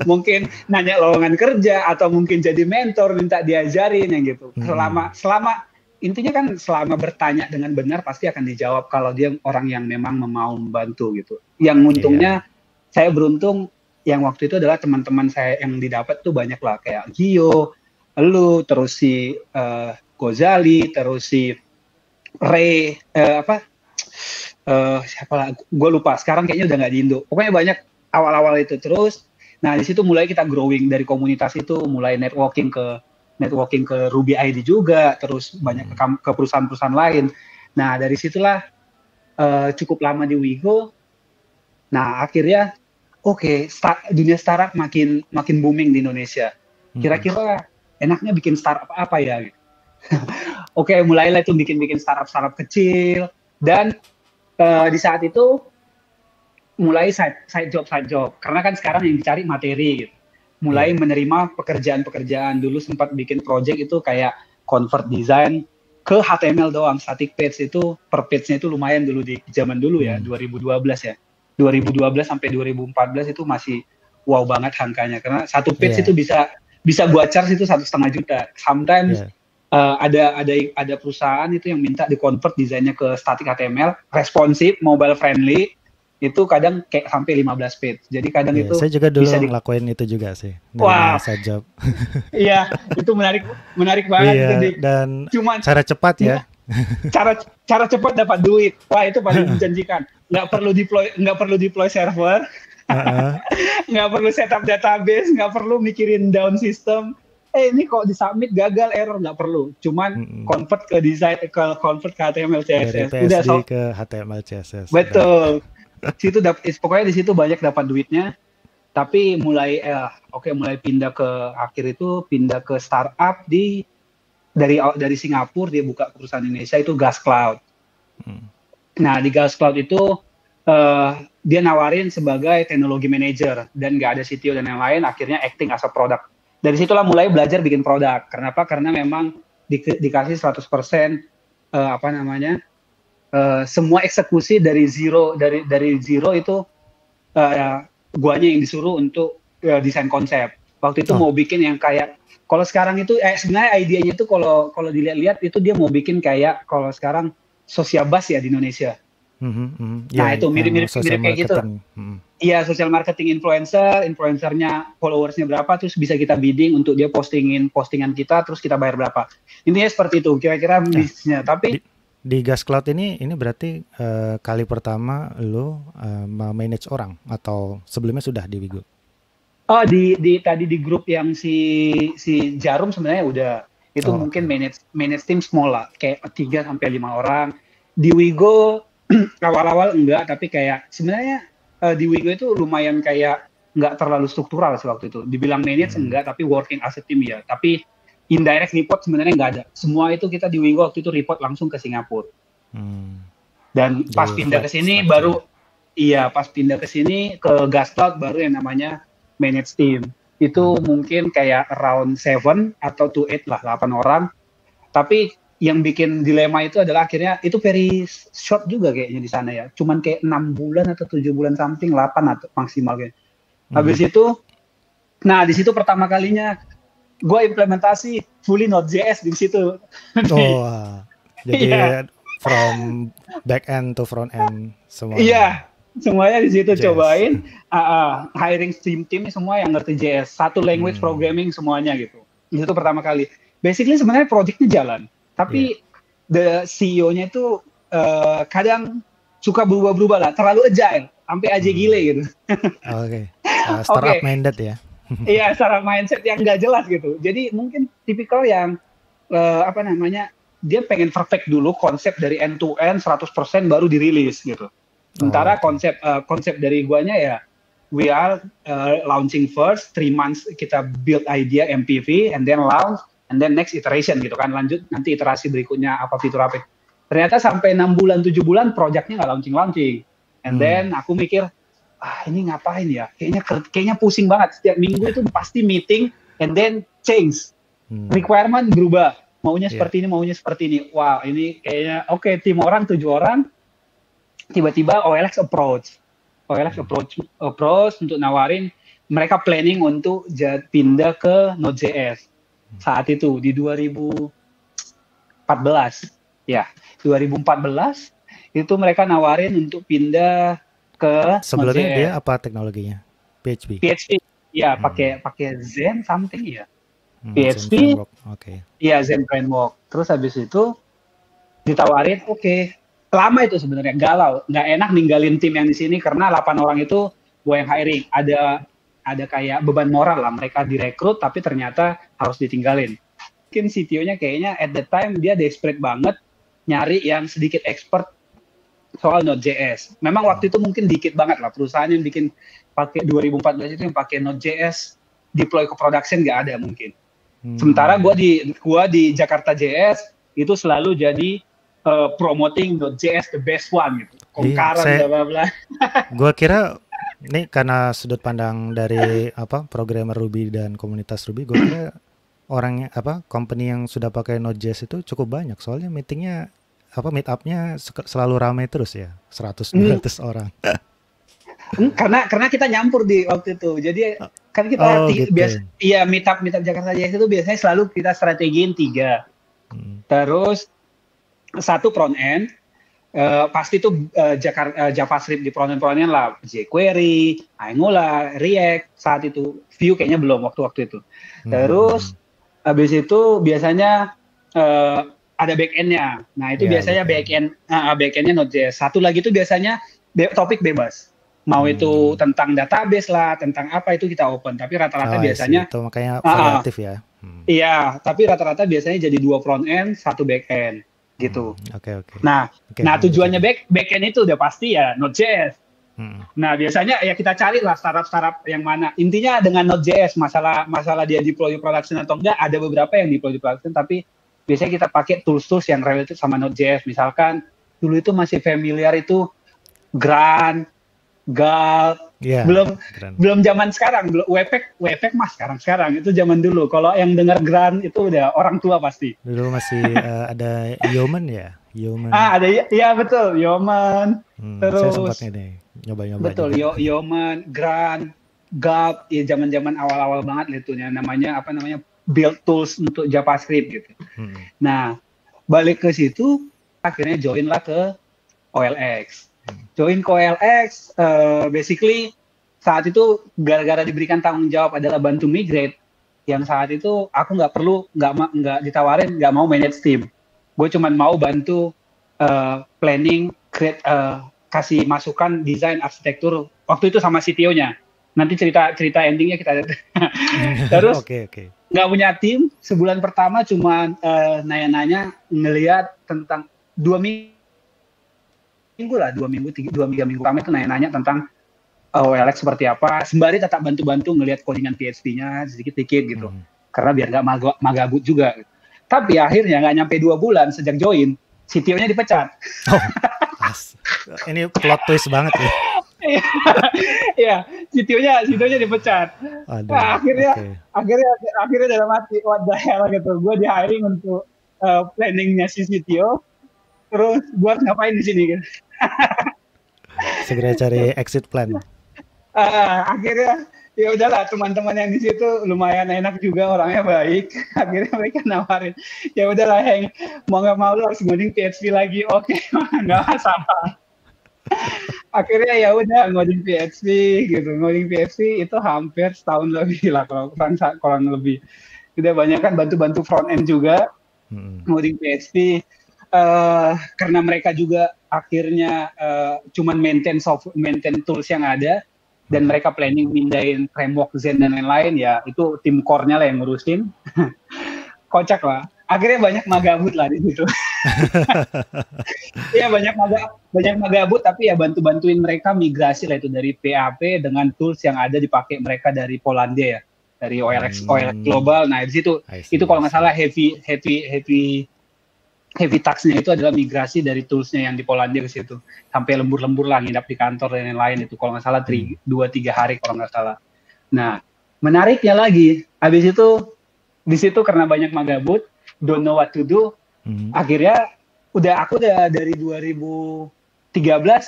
S2: Mungkin nanya lowongan kerja atau mungkin jadi mentor minta diajarin yang gitu. Selama intinya kan selama bertanya dengan benar pasti akan dijawab kalau dia orang yang memang mau membantu gitu. Yang untungnya saya beruntung yang waktu itu adalah teman-teman saya yang didapat tuh banyak lah, kayak Gio, lu, terus si Gozali, terus si Ray, siapa lah, gue lupa sekarang, kayaknya udah nggak di Indo. Pokoknya banyak awal-awal itu. Terus nah di situ mulai kita growing dari komunitas itu, mulai networking ke Ruby ID juga, terus banyak ke perusahaan-perusahaan lain. Nah dari situlah cukup lama di Wigo. Nah akhirnya dunia startup makin booming di Indonesia. Kira-kira enaknya bikin startup apa ya? Mulailah itu bikin startup kecil, dan di saat itu mulai side job. Karena kan sekarang yang dicari materi gitu. Mulai menerima pekerjaan dulu, sempat bikin project itu kayak convert design ke HTML doang, static page itu per page-nya itu lumayan dulu di zaman dulu ya, 2012 ya. 2012 sampai 2014 itu masih wow banget angkanya, karena satu page itu bisa gua charge itu 1,5 juta. Sometimes ada perusahaan itu yang minta di-convert desainnya ke static HTML, responsif, mobile friendly, itu kadang kayak sampai 15 page. Jadi kadang itu
S1: saya juga dulu ngelakuin itu juga sih.
S2: Wah,
S1: side job.
S2: Iya, itu menarik banget itu.
S1: Dan
S2: cuman
S1: cara cepat ya.
S2: Cara cepat dapat duit. Wah, itu paling menjanjikan. Nggak perlu deploy server, nggak perlu setup database, nggak perlu mikirin down system. Ini kok disubmit gagal, error, nggak perlu. Cuman convert ke HTML CSS.
S1: Dari PSD ke HTML CSS.
S2: Betul. Pokoknya di situ banyak dapat duitnya. Tapi mulai pindah ke startup dari Singapura, dia buka perusahaan Indonesia itu Gas Cloud. Nah di Gas Cloud itu dia nawarin sebagai teknologi manager dan nggak ada CTO dan yang lain, akhirnya acting as a product. Dari situlah mulai belajar bikin produk. Kenapa? Karena memang dikasih 100% semua eksekusi dari zero itu guanya yang disuruh untuk desain konsep. Waktu itu mau bikin yang kayak, kalau sekarang itu sebenarnya idenya itu kalau dilihat-lihat itu dia mau bikin kayak kalau sekarang social bus ya di Indonesia. Nah itu mirip kayak gitu. Iya, social marketing influencernya followersnya berapa, terus bisa kita bidding untuk dia postingan kita, terus kita bayar berapa. Intinya seperti itu kira-kira bisnisnya. Tapi
S1: di Gas Cloud ini berarti kali pertama lo manage orang atau sebelumnya sudah di Wigo?
S2: Oh, tadi di grup yang si Jarum sebenarnya udah. Itu mungkin manage tim small lah, kayak 3-5 orang. Di Wigo awal-awal enggak, tapi kayak sebenarnya di Wigo itu lumayan kayak nggak terlalu struktural sih waktu itu. Dibilang manage enggak, tapi working as a team ya. Tapi indirect report sebenarnya nggak ada. Semua itu kita di Wigo waktu itu report langsung ke Singapura. Dan pas pindah ke sini ke Gas Cloud baru yang namanya manage team. Itu mungkin kayak around 7 atau 8 lah, 8 orang. Tapi yang bikin dilema itu adalah akhirnya itu very short juga kayaknya di sana ya. Cuman kayak 6 bulan atau 7 bulan something, 8 atau maksimal kayaknya. Habis itu, nah di situ pertama kalinya gue implementasi fully Node.js di situ.
S1: Jadi from back end to front end semua.
S2: Iya, semuanya di situ cobain. Hiring tim semua yang ngerti JS, satu language programming semuanya gitu. Itu pertama kali. Basically sebenarnya projectnya jalan, tapi the CEO-nya itu kadang suka berubah-berubah lah, terlalu agile, sampai aja gile gitu.
S1: Startup minded ya.
S2: Iya, secara mindset yang nggak jelas gitu. Jadi mungkin tipikal yang dia pengen perfect dulu, konsep dari end to end 100% baru dirilis gitu. Sementara konsep dari guanya ya, we are launching first, 3 months kita build idea MVP, and then launch, and then next iteration gitu kan, lanjut nanti iterasi berikutnya apa fitur apa. Ternyata sampai 6 bulan, 7 bulan projectnya nggak launching. And then aku mikir, ini ngapain ya? Kayaknya pusing banget. Setiap minggu itu pasti meeting, and then change. Requirement berubah. Maunya seperti ini, maunya seperti ini. Wah, ini kayaknya oke, tim orang 7 orang, tiba-tiba OLX approach untuk nawarin, mereka planning untuk pindah ke Node.js saat itu di 2014 ya, 2014 itu mereka nawarin untuk pindah ke
S1: sebelumnya
S2: Node.js.
S1: Dia apa teknologinya? PHP
S2: ya, pakai Zen something ya,
S1: PHP
S2: ya, Zen Framework. Terus habis itu ditawarin, lama itu sebenarnya, galau, nggak enak ninggalin tim yang di sini karena 8 orang itu gue yang hiring, ada kayak beban moral lah, mereka direkrut tapi ternyata harus ditinggalin. Mungkin CTO-nya kayaknya at the time dia desperate banget nyari yang sedikit expert soal Node.js. Memang waktu itu mungkin dikit banget lah perusahaan yang bikin pakai 2014 itu yang pakai Node.js deploy ke production, nggak ada mungkin. Sementara gue di Jakarta JS itu selalu jadi promoting Node.js the best one gitu. Concurrent bla bla.
S1: Gua kira ini karena sudut pandang dari programmer Ruby dan komunitas Ruby, gua kira orangnya company yang sudah pakai Node.js itu cukup banyak. Soalnya meetingnya meet-up-nya selalu ramai terus ya, 100-200 orang.
S2: Karena kita nyampur di waktu itu. Jadi kan kita meet-up Jakarta JS itu biasanya selalu kita strategiin 3. Terus 1 front end, pasti itu JavaScript di front end lah, jQuery, Angular, React saat itu, Vue kayaknya belum waktu itu. Terus habis itu biasanya ada backend-nya. Nah itu biasanya backend-nya Node.js. Satu lagi itu biasanya topik bebas. Mau itu tentang database lah, tentang apa itu kita open. Tapi rata-rata biasanya
S1: itu makanya variatif ya.
S2: Iya, tapi rata-rata biasanya jadi 2 front end, 1 back end gitu. Nah, tujuannya back end itu udah pasti ya Node.js. Nah, biasanya ya kita cari lah startup yang mana. Intinya dengan Node.js, masalah dia deploy production atau enggak, ada beberapa yang deploy production, tapi biasanya kita pakai tools yang related sama Node.js. Misalkan dulu itu masih familiar itu Grunt, Gulp, belum zaman sekarang, Webpack mas sekarang itu zaman dulu. Kalau yang dengar Grunt itu udah orang tua pasti.
S1: Dulu masih ada Yeoman ya, Yeoman.
S2: Ada ya betul, Yeoman. Terus
S1: saya sempat ini nyoba-nyoba.
S2: Betul, Yeoman, Grunt, Gulp, ya zaman-zaman awal-awal banget itu namanya build tools untuk JavaScript gitu. Nah, balik ke situ akhirnya join lah ke OLX. Join ke OLX, basically saat itu gara-gara diberikan tanggung jawab adalah bantu migrate, yang saat itu aku nggak ditawarin, nggak mau manage tim. Gue cuma mau bantu planning, create, kasih masukan desain arsitektur. Waktu itu sama CTO-nya. Nanti cerita endingnya kita. Terus nggak punya tim, sebulan pertama cuma nanya-nanya, ngelihat tentang 2 minggu lah, 2 minggu pertama itu nanya-nanya tentang OLX seperti apa, sembari tetap bantu-bantu ngelihat codingan PHP-nya sedikit-sedikit gitu, karena biar nggak magabut juga. Tapi akhirnya nggak nyampe 2 bulan sejak join, CTO-nya dipecat.
S1: Ini plot twist banget ya.
S2: Iya, CTO-nya dipecat. Nah, akhirnya dalam hati, what the hell gitu, gue di hiring untuk planningnya si CTO, terus gue ngapain di sini gitu.
S1: Segera cari exit plan.
S2: Akhirnya ya udahlah, teman-teman yang di situ lumayan enak juga, orangnya baik. Akhirnya mereka nawarin, ya udahlah Heng, mau nggak mau lu harus ngoding PHP lagi. Oke, nggak masalah. Akhirnya ya udah ngoding PHP gitu. Ngoding PHP itu hampir setahun lebih lah, kurang lebih. Udah banyak kan bantu-bantu front end juga, ngoding PHP. Karena mereka juga akhirnya cuman maintain tools yang ada, dan mereka planning mindahin framework Zen dan lain-lain, ya itu tim core-nya lah yang ngurusin. Kocak lah. Akhirnya banyak magabut lah di situ. Iya, banyak magabut, tapi ya bantuin mereka migrasi lah itu dari PHP dengan tools yang ada dipakai mereka dari Polandia ya, dari OLX Global. Nah di situ itu kalau nggak salah heavy heavy task-nya itu adalah migrasi dari tools-nya yang di Polandia ke situ. Sampai lembur-lembur lah, nginap di kantor dan lain-lain itu. Kalau nggak salah 2-3 hari kalau nggak salah. Nah, menariknya lagi, habis itu di situ karena banyak magabut, don't know what to do, akhirnya aku udah dari 2013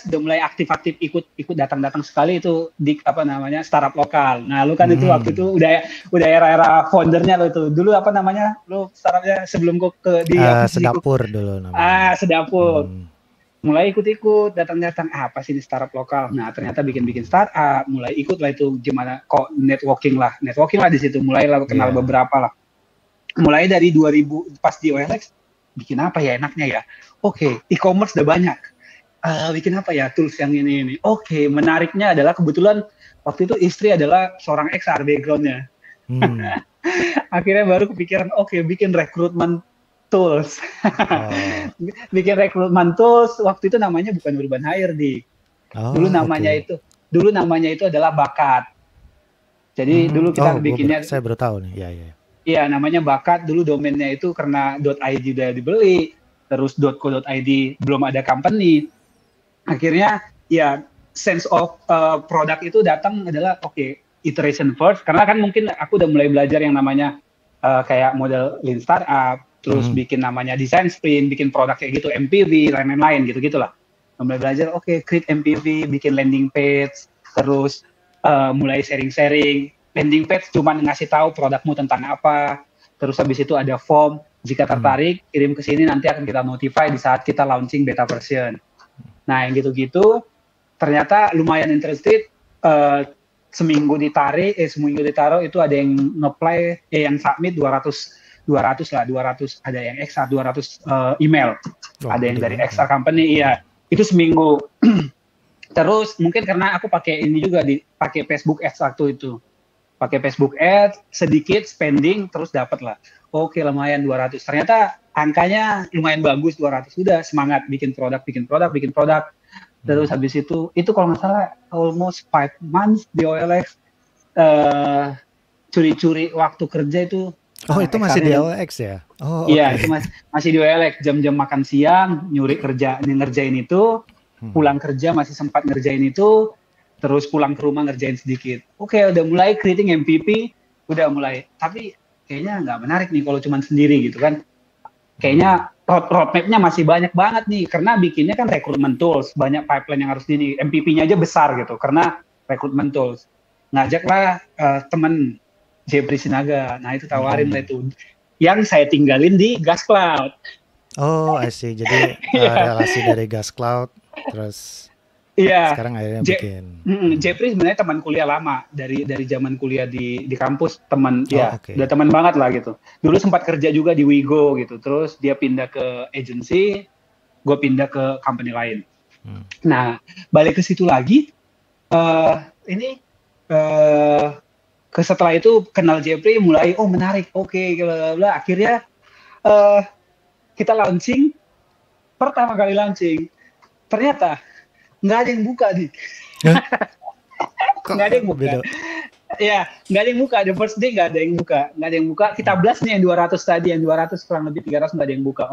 S2: udah mulai aktif-aktif ikut datang-datang sekali itu di startup lokal. Nah, lu kan itu waktu itu udah era-era foundernya lo itu. Dulu apa namanya? Lu startupnya sebelum ke di
S1: Sedapur dulu namanya.
S2: Sedapur. Mulai ikut-ikut, datang-datang, apa sih di startup lokal. Nah, ternyata bikin-bikin startup, mulai ikut lah itu gimana kok networking lah di situ, mulai lah kenal beberapa lah. Mulai dari 2000 pas di OLX, bikin apa ya enaknya ya? Oke, e-commerce udah banyak. Bikin apa ya tools yang ini. Oke, menariknya adalah kebetulan waktu itu istri adalah seorang XR background-nya. Akhirnya baru kepikiran, oke, bikin rekrutmen tools. Bikin rekrutmen tools, waktu itu namanya bukan Urban Hire dulu namanya itu adalah Bakat. Jadi dulu kita bikinnya
S1: saya baru tahu nih.
S2: Iya, namanya Bakat. Dulu domainnya itu karena .id udah dibeli, terus .co.id belum ada company. Akhirnya ya sense of produk itu datang adalah iteration first, karena kan mungkin aku udah mulai belajar yang namanya kayak model lean startup, terus bikin namanya design sprint, bikin produk kayak gitu, MPV, lain-lain gitu-gitulah. Mulai belajar, create MPV, bikin landing page, terus mulai sharing-sharing. Landing page cuma ngasih tahu produkmu tentang apa, terus habis itu ada form, jika tertarik, kirim ke sini, nanti akan kita notify di saat kita launching beta version. Nah, yang gitu-gitu, ternyata lumayan interested, seminggu ditaruh itu ada yang nge-apply, yang submit 200 ada yang XR 200 email. Ada yang dari XR company, itu seminggu. Terus mungkin karena aku pakai ini juga pakai Facebook Ads waktu itu. Pakai Facebook Ads, sedikit spending terus dapat lah. Lumayan 200. Ternyata angkanya lumayan bagus 200. Sudah semangat bikin produk. Terus habis itu kalau nggak salah almost 5 months di OLX, curi-curi waktu kerja itu.
S1: Itu masih di OLX ya?
S2: Iya, itu masih di OLX. Jam-jam makan siang, ngerjain itu, pulang kerja masih sempat ngerjain itu, terus pulang ke rumah ngerjain sedikit. Udah mulai creating MVP, udah mulai. Tapi kayaknya nggak menarik nih kalau cuma sendiri gitu kan. Kayaknya roadmap-nya masih banyak banget nih, karena bikinnya kan recruitment tools, banyak pipeline yang harus MVP-nya aja besar gitu, karena recruitment tools. Ngajaklah teman Jeffrey Sinaga, nah itu tawarin lah itu, yang saya tinggalin di Gas Cloud.
S1: I see. Jadi relasi dari Gas Cloud, terus sekarang akhirnya bikin.
S2: Jeffrey sebenarnya teman kuliah lama dari zaman kuliah di kampus, teman udah teman banget lah gitu. Dulu sempat kerja juga di Wigo gitu, terus dia pindah ke agency, gue pindah ke company lain. Nah, balik ke situ lagi, setelah itu kenal Jeffrey, mulai menarik, akhirnya kita launching, pertama kali launching, ternyata nggak ada yang buka nih. Nggak ada yang buka. Nggak ada yang buka. The first day nggak ada yang buka. Kita blast nih yang 200 tadi, yang 200 kurang lebih 300 nggak ada yang buka.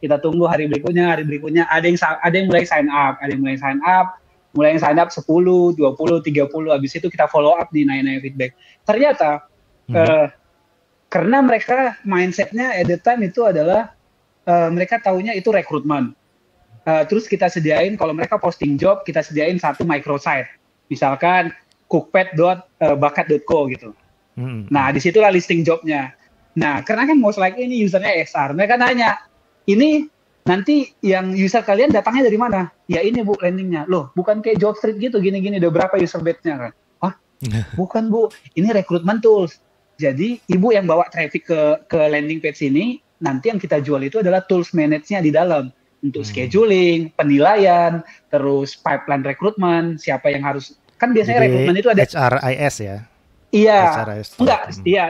S2: Kita tunggu hari berikutnya. Ada yang mulai sign up. Mulai yang sign up 10, 20, 30. Habis itu kita follow up di nanya-nanya feedback. Ternyata karena mereka mindsetnya at the time itu adalah mereka taunya itu rekrutmen. Terus kita sediain, kalau mereka posting job, kita sediain satu microsite. Misalkan cookpad.bakat.co gitu. Nah, disitulah listing jobnya. Nah, karena kan most likely ini usernya XR. Mereka nanya, ini nanti yang user kalian datangnya dari mana? Ya ini Bu, landingnya. Loh, bukan kayak job street gitu, gini-gini. Udah berapa user base-nya kan? Bukan Bu, ini recruitment tools. Jadi, Ibu yang bawa traffic ke landing page ini, nanti yang kita jual itu adalah tools manage-nya di dalam. Untuk scheduling, penilaian, terus pipeline rekrutmen, siapa yang harus, kan biasanya rekrutmen itu ada
S1: HRIS ya?
S2: Iya,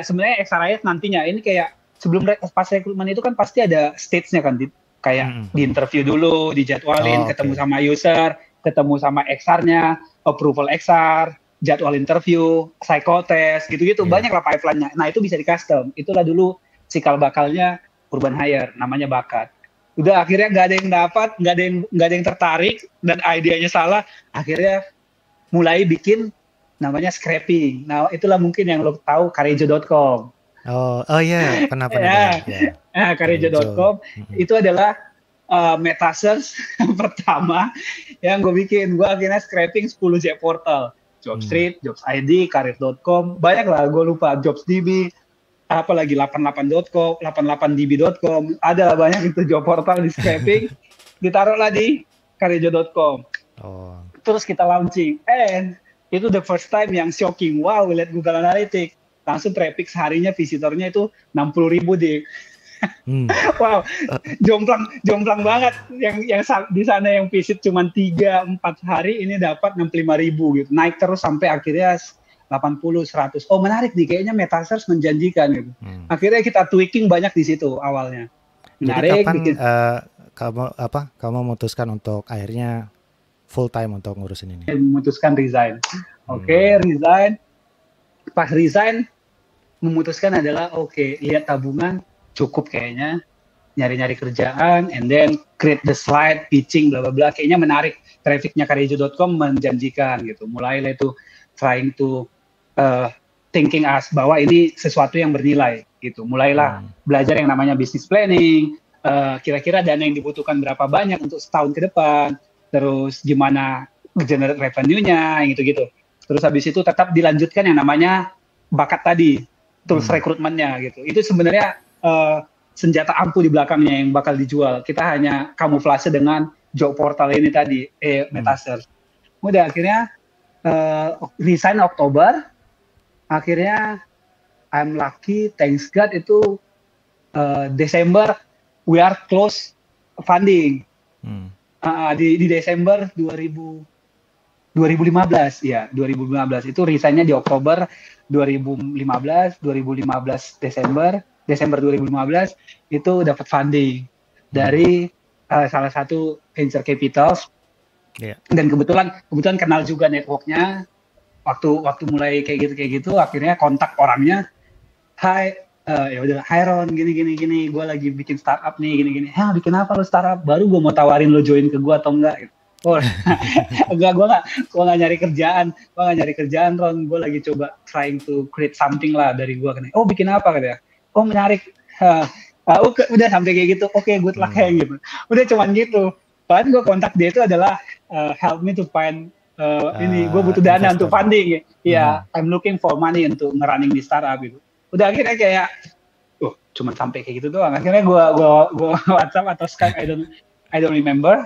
S2: sebenarnya HRIS nantinya, ini kayak sebelum pas rekrutmen itu kan pasti ada stage-nya kan, kayak di interview dulu, dijadwalin, ketemu sama user, ketemu sama XR-nya, approval XR, jadwal interview, psychotest, gitu-gitu, banyak lah pipeline-nya. Nah itu bisa di custom, itulah dulu cikal bakalnya Urban Hire, namanya Bakat. Udah akhirnya nggak ada yang dapat, nggak ada yang tertarik, dan idenya salah. Akhirnya mulai bikin namanya scraping. Nah, itulah mungkin yang lo tahu karejo.com.
S1: Oh iya, pernah pernah dengar.
S2: Ya,
S1: Ya, Karejo.
S2: karejo.com itu adalah metasearch pertama yang gue bikin. Gue akhirnya scraping 10 job portal. Jobstreet, Jobs ID, Karir.com, banyak lah, gue lupa, JobsDB, apalagi 88.com, 88db.com, ada banyak itu job portal di scraping, ditaruhlah di karejo.com.
S1: Oh.
S2: Terus kita launching, and itu the first time yang shocking, wow, lihat Google Analytics, langsung traffic seharinya visitornya itu 60.000 deh. Wow, jomplang banget. Yang di sana yang visit cuma 3-4 hari, ini dapat 65.000 gitu. Naik terus sampai akhirnya 80, 100. Oh, menarik nih, kayaknya metasearch menjanjikan gitu. Akhirnya kita tweaking banyak di situ awalnya.
S1: Menarik. Jadi kapan kamu memutuskan untuk akhirnya full time untuk ngurusin ini?
S2: Memutuskan resign. Oke, resign. Pas resign, memutuskan adalah lihat tabungan cukup kayaknya, nyari-nyari kerjaan, and then create the slide, pitching, bla bla bla. Kayaknya menarik, trafficnya karejo.com menjanjikan gitu. Mulailah itu trying to thinking us bahwa ini sesuatu yang bernilai gitu. Mulailah belajar yang namanya business planning, kira-kira dana yang dibutuhkan berapa banyak untuk setahun ke depan, terus gimana generate revenue-nya, gitu-gitu. Terus habis itu tetap dilanjutkan yang namanya bakat tadi, tools rekrutmennya gitu. Itu sebenarnya senjata ampuh di belakangnya yang bakal dijual. Kita hanya kamuflase dengan job portal ini tadi, metasearch. Udah akhirnya resign Oktober. Akhirnya I'm lucky, thanks God, itu Desember we are close funding. Di Desember 2015 ya, 2015 itu resignnya di Oktober 2015 Desember 2015 itu dapat funding dari salah satu venture capital. Dan kebetulan kenal juga networknya. Waktu mulai kayak gitu akhirnya kontak orangnya, hai ya udah, hai Ron, gini gue lagi bikin startup nih, gini bikin apa lo startup, baru gue mau tawarin lo join ke gue atau enggak gitu. Enggak, gue nggak nyari kerjaan Ron, gue lagi coba trying to create something lah dari gue. Oh, bikin apa katanya? Oh, menarik. Udah sampai kayak gitu. Oke, good luck kayak gitu. Udah cuman gitu. Padahal gue kontak dia itu adalah help me to find ini, gue butuh dana untuk funding. Ya, I'm looking for money untuk ngerunning di startup gitu. Udah akhirnya kayak cuman sampai kayak gitu doang. Akhirnya gue WhatsApp atau Skype, I don't remember.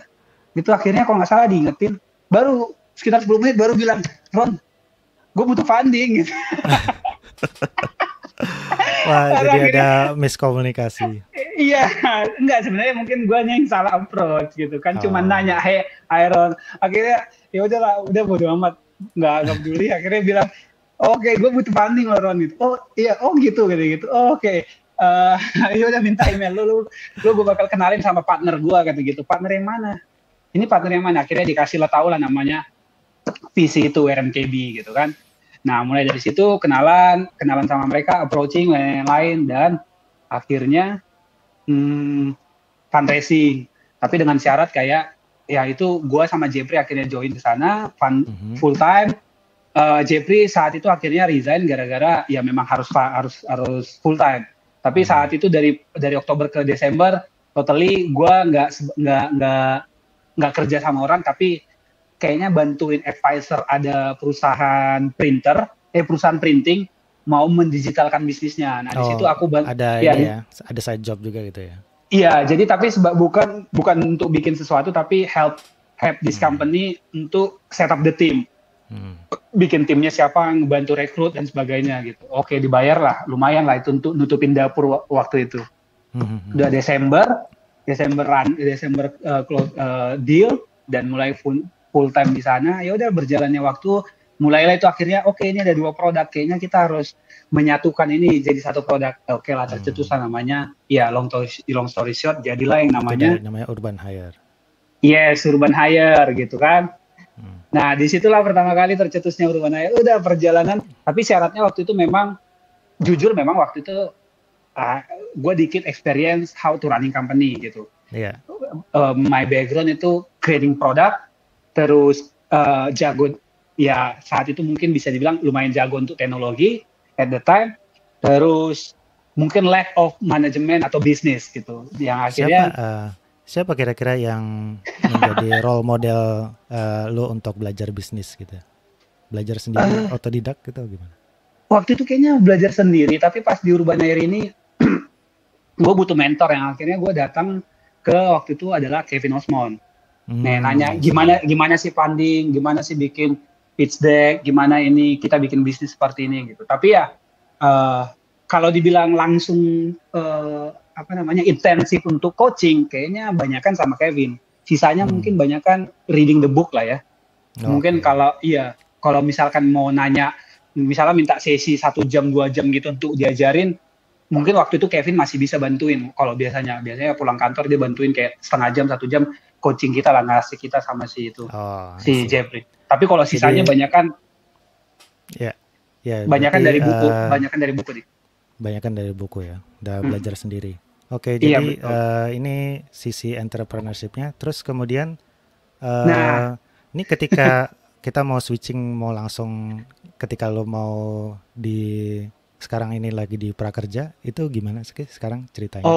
S2: Gitu akhirnya kalau nggak salah diingetin, baru sekitar 10 menit baru bilang, Ron, gue butuh funding gitu.
S1: Wah, jadi ada miskomunikasi.
S2: Iya, enggak, sebenarnya mungkin gue yang salah approach gitu kan, cuma nanya, hey Ron, akhirnya ya udah bodo amat, nggak peduli. Akhirnya bilang, oke, gue butuh funding loh Ron gitu. Oh iya, gitu. Oke. Ya udah, minta email lu gue bakal kenalin sama partner gue kata gitu. Partner yang mana? Ini partner yang mana? Akhirnya dikasih lah, tahu lah namanya VC itu, RMKB gitu kan. Nah, mulai dari situ kenalan sama mereka, approaching lain-lain, dan akhirnya fundraising. Tapi dengan syarat kayak, ya itu gue sama Jeffrey akhirnya join ke sana full time. Jeffrey saat itu akhirnya resign gara-gara ya memang harus full time. Tapi saat itu dari Oktober ke Desember totally gue nggak kerja sama orang, tapi kayaknya bantuin advisor, ada perusahaan printing mau mendigitalkan bisnisnya. Nah, di situ aku
S1: ada side job juga gitu ya.
S2: Iya, jadi tapi bukan untuk bikin sesuatu, tapi help this company untuk set up the team. Bikin timnya siapa, ngebantu rekrut dan sebagainya gitu. Oke, dibayar lah, lumayan lah itu untuk nutupin dapur waktu itu. Udah Desember deal dan mulai full time di sana. Ya udah, berjalannya waktu, mulailah itu akhirnya ini ada 2 produk, kayaknya kita harus menyatukan ini jadi satu produk. Oke lah, tercetuslah namanya, ya long story short, jadilah yang namanya
S1: Urban Hire.
S2: Yes, Urban Hire gitu kan. Nah, disitulah pertama kali tercetusnya Urban Hire. Udah perjalanan, tapi syaratnya waktu itu memang jujur, memang waktu itu gue dikit experience how to running company gitu.
S1: Iya.
S2: My background itu creating product, terus jago, ya saat itu mungkin bisa dibilang lumayan jago untuk teknologi at the time, terus mungkin lack of management atau bisnis gitu, yang
S1: Siapa
S2: akhirnya
S1: siapa kira-kira yang menjadi role model lo untuk belajar bisnis gitu? Belajar sendiri, otodidak gitu gimana?
S2: waktu itu kayaknya belajar sendiri, tapi pas di Urban Air ini gue butuh mentor, yang akhirnya gue datang ke waktu itu adalah Kevin Osmond. Nih nanya
S1: I see.
S2: gimana sih funding, gimana sih bikin pitch deck, gimana ini kita bikin bisnis seperti ini gitu. Tapi ya kalau dibilang langsung apa namanya intensif untuk coaching, kayaknya banyakan sama Kevin. Sisanya mungkin banyakan reading the book lah ya. Mungkin kalau misalkan mau nanya, misalnya minta sesi 1 jam 2 jam gitu untuk diajarin, mungkin waktu itu Kevin masih bisa bantuin. Kalau biasanya pulang kantor dia bantuin kayak setengah jam 1 jam coaching kita lah, ngasih kita sama si itu si Jeffrey. Tapi kalau sisanya banyakan banyakan dari buku, nih.
S1: Banyakan dari buku ya, udah belajar sendiri. Oke, jadi ini sisi entrepreneurship-nya. Terus kemudian ini ketika kita mau switching, mau langsung ketika lo mau di sekarang ini lagi di prakerja, itu gimana sih sekarang ceritanya?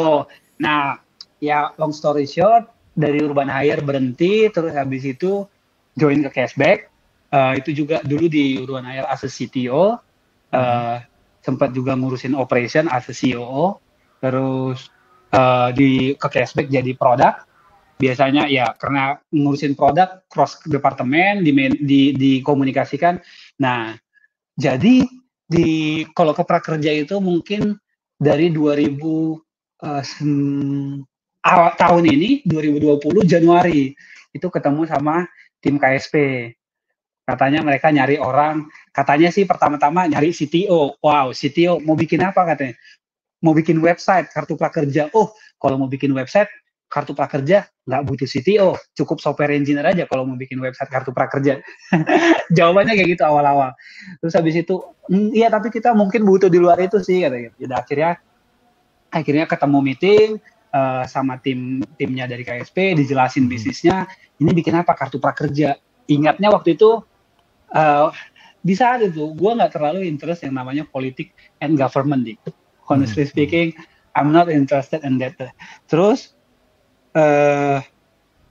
S2: Nah ya long story short, dari Urban Hire berhenti, terus habis itu join ke Cashback. Itu juga dulu di Urban Hire as a CTO, sempat juga ngurusin operation as a COO, terus ke Cashback jadi produk. Biasanya ya karena ngurusin produk cross departemen, dikomunikasikan. Nah, jadi kalau ke prakerja itu mungkin dari 2000 tahun ini 2020 Januari itu ketemu sama tim KSP. Katanya mereka nyari orang, katanya sih pertama-tama nyari CTO. Wow, CTO mau bikin apa katanya? Mau bikin website kartu prakerja. Kalau mau bikin website kartu prakerja nggak butuh CTO, cukup software engineer aja kalau mau bikin website kartu prakerja. Jawabannya kayak gitu awal-awal. Terus habis itu, iya tapi kita mungkin butuh di luar itu sih katanya. Jadi akhirnya ketemu meeting sama timnya dari KSP, dijelasin bisnisnya. Ini bikin apa? Kartu prakerja. Ingatnya waktu itu di saat itu gue nggak terlalu interest yang namanya politik and government nih. Honestly speaking, I'm not interested in that. Terus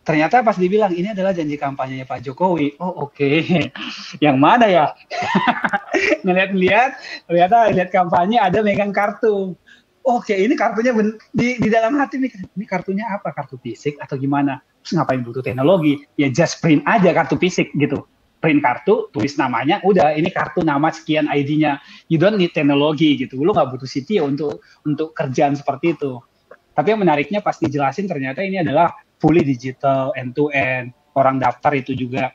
S2: ternyata pas dibilang ini adalah janji kampanyenya Pak Jokowi. Oke. Yang mana ya? Ngeliat-liat, ternyata lihat kampanye ada megang kartu. Oke, ini kartunya di dalam hati nih. Ini kartunya apa? Kartu fisik atau gimana? Terus ngapain butuh teknologi? Ya just print aja kartu fisik gitu. Print kartu, tulis namanya, udah ini kartu nama sekian ID-nya. You don't need teknologi gitu. Lu nggak butuh CTO untuk kerjaan seperti itu. Tapi yang menariknya pas dijelasin ternyata ini adalah fully digital, end-to-end. Orang daftar itu juga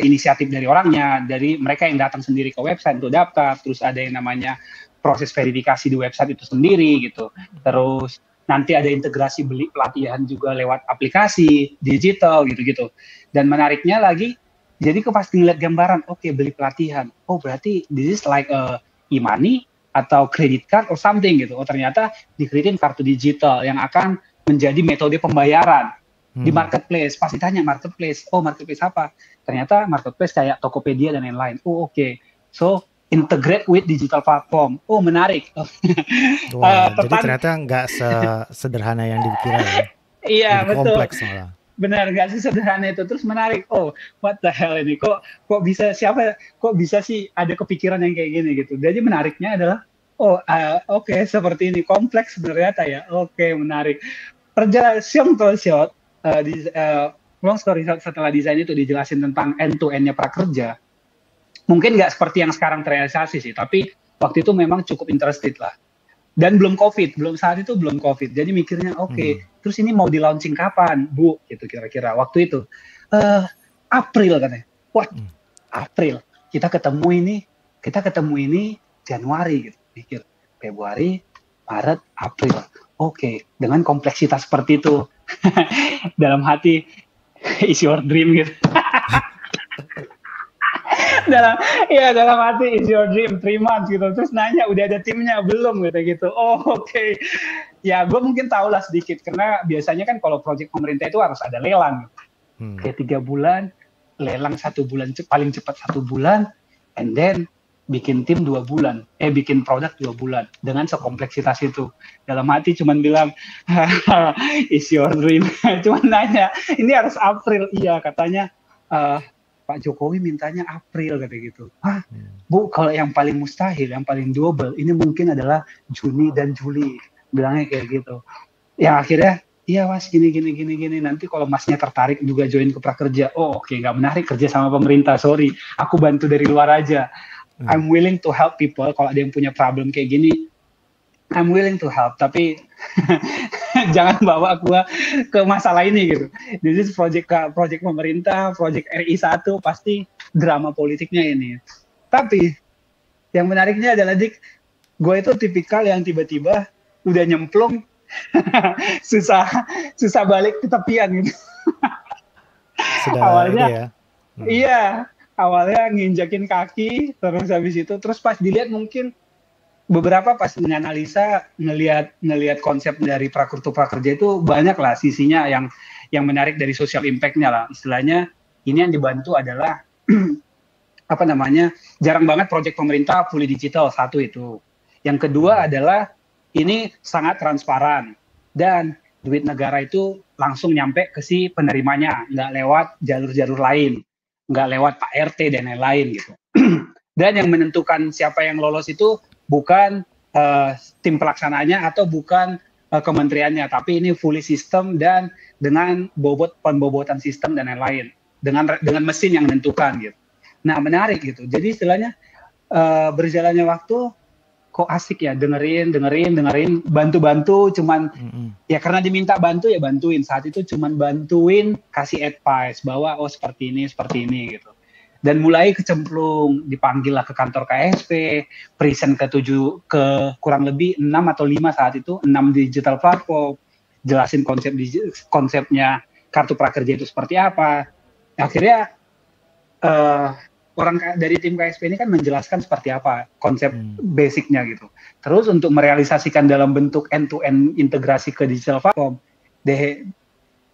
S2: inisiatif dari orangnya, dari mereka yang datang sendiri ke website untuk daftar. Terus ada yang namanya proses verifikasi di website itu sendiri gitu. Terus nanti ada integrasi beli pelatihan juga lewat aplikasi digital gitu-gitu. Dan menariknya lagi, jadi pas ngeliat gambaran, oke, beli pelatihan. Berarti this is like e-money atau credit card or something gitu. Ternyata dikreatin kartu digital yang akan menjadi metode pembayaran di marketplace. Pasti tanya marketplace. Marketplace apa? Ternyata marketplace kayak Tokopedia dan lain-lain. Oke. So integrate with digital platform. Menarik.
S1: Jadi ternyata nggak sederhana yang dikira ya.
S2: Iya, betul.
S1: Kompleks malah.
S2: Benar, nggak sih sederhana itu. Terus menarik. What the hell ini? Kok bisa sih ada kepikiran yang kayak gini gitu. Jadi menariknya adalah oke, seperti ini, kompleks ternyata ya. Oke, menarik. Long story short, setelah desain itu dijelasin tentang end-to-end-nya prakerja, mungkin nggak seperti yang sekarang terrealisasi sih, tapi waktu itu memang cukup interested lah. Dan saat itu belum COVID. Jadi mikirnya terus ini mau di launching kapan, Bu? Gitu kira-kira waktu itu. April katanya. April. Kita ketemu ini Januari gitu. Pikir Februari, Maret, April. Oke, dengan kompleksitas seperti itu. Dalam hati is your dream gitu. dalam ya dalam arti is your dream 3 months gitu, terus nanya udah ada timnya belum gitu. Oh oke. Ya gue mungkin tahu lah sedikit karena biasanya kan kalau proyek pemerintah itu harus ada lelang. Kayak 3 bulan, lelang 1 bulan, paling cepat 1 bulan, and then bikin tim 2 bulan, bikin produk 2 bulan dengan sekompleksitas itu. Dalam hati cuman bilang, is your dream. Cuman nanya, ini harus April. Iya katanya, Pak Jokowi mintanya April kata gitu. Bu, kalau yang paling mustahil, yang paling doable, ini mungkin adalah Juni dan Juli. Bilangnya kayak gitu. Ya akhirnya, iya mas gini. Nanti kalau masnya tertarik juga join ke prakerja. Oh oke, nggak menarik kerja sama pemerintah. Sorry, aku bantu dari luar aja. I'm willing to help people. Kalau ada yang punya problem kayak gini, I'm willing to help. Tapi jangan bawa aku ke masalah ini gitu. This is project pemerintah, project RI 1 pasti drama politiknya ini. Tapi yang menariknya adalah Dik, gue itu tipikal yang tiba-tiba udah nyemplung susah balik ke tepian gitu. Awalnya iya, awalnya nginjakin kaki, terus habis itu terus pas dilihat mungkin beberapa pas menganalisa ngelihat konsep dari Prakurtu Prakerja itu banyak lah sisinya yang menarik dari social impact-nya lah. Istilahnya ini yang dibantu adalah apa namanya? Jarang banget proyek pemerintah fully digital, satu itu. Yang kedua adalah ini sangat transparan dan duit negara itu langsung nyampe ke si penerimanya, nggak lewat jalur-jalur lain, nggak lewat Pak RT dan lain-lain gitu. Dan yang menentukan siapa yang lolos itu bukan tim pelaksananya atau bukan kementeriannya, tapi ini fully sistem dan dengan pembobotan sistem dan lain-lain, dengan mesin yang menentukan gitu. Nah menarik gitu. Jadi istilahnya berjalannya waktu kok asik ya dengerin bantu cuman ya karena diminta bantu ya bantuin. Saat itu cuman bantuin kasih advice bahwa seperti ini gitu. Dan mulai kecemplung, dipanggil lah ke kantor KSP, present ke kurang lebih 6 atau 5 saat itu, 6 digital platform, jelasin konsepnya kartu prakerja itu seperti apa. Akhirnya orang dari tim KSP ini kan menjelaskan seperti apa konsep basicnya gitu. Terus untuk merealisasikan dalam bentuk end-to-end integrasi ke digital platform,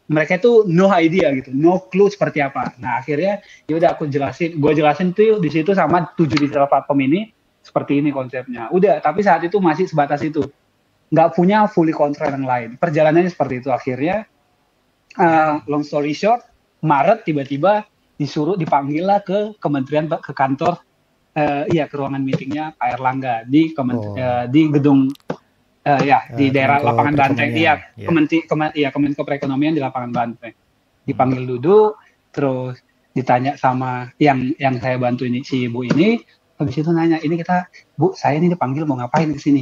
S2: mereka itu no idea gitu, no clue seperti apa. Nah akhirnya yaudah gue jelasin tuh di situ sama 7 digital platform ini seperti ini konsepnya. Udah, tapi saat itu masih sebatas itu, nggak punya fully control yang lain. Perjalanannya seperti itu. Akhirnya long story short, Maret tiba-tiba dipanggil lah ke kementerian, ke kantor, ke ruangan meetingnya Pak Erlangga di gedung di daerah lapangan Banteng, Kemenko Perekonomian di lapangan Banteng. Dipanggil duduk, terus ditanya sama yang saya bantu ini si ibu ini, habis itu nanya, ini Bu, saya ini dipanggil mau ngapain ke sini?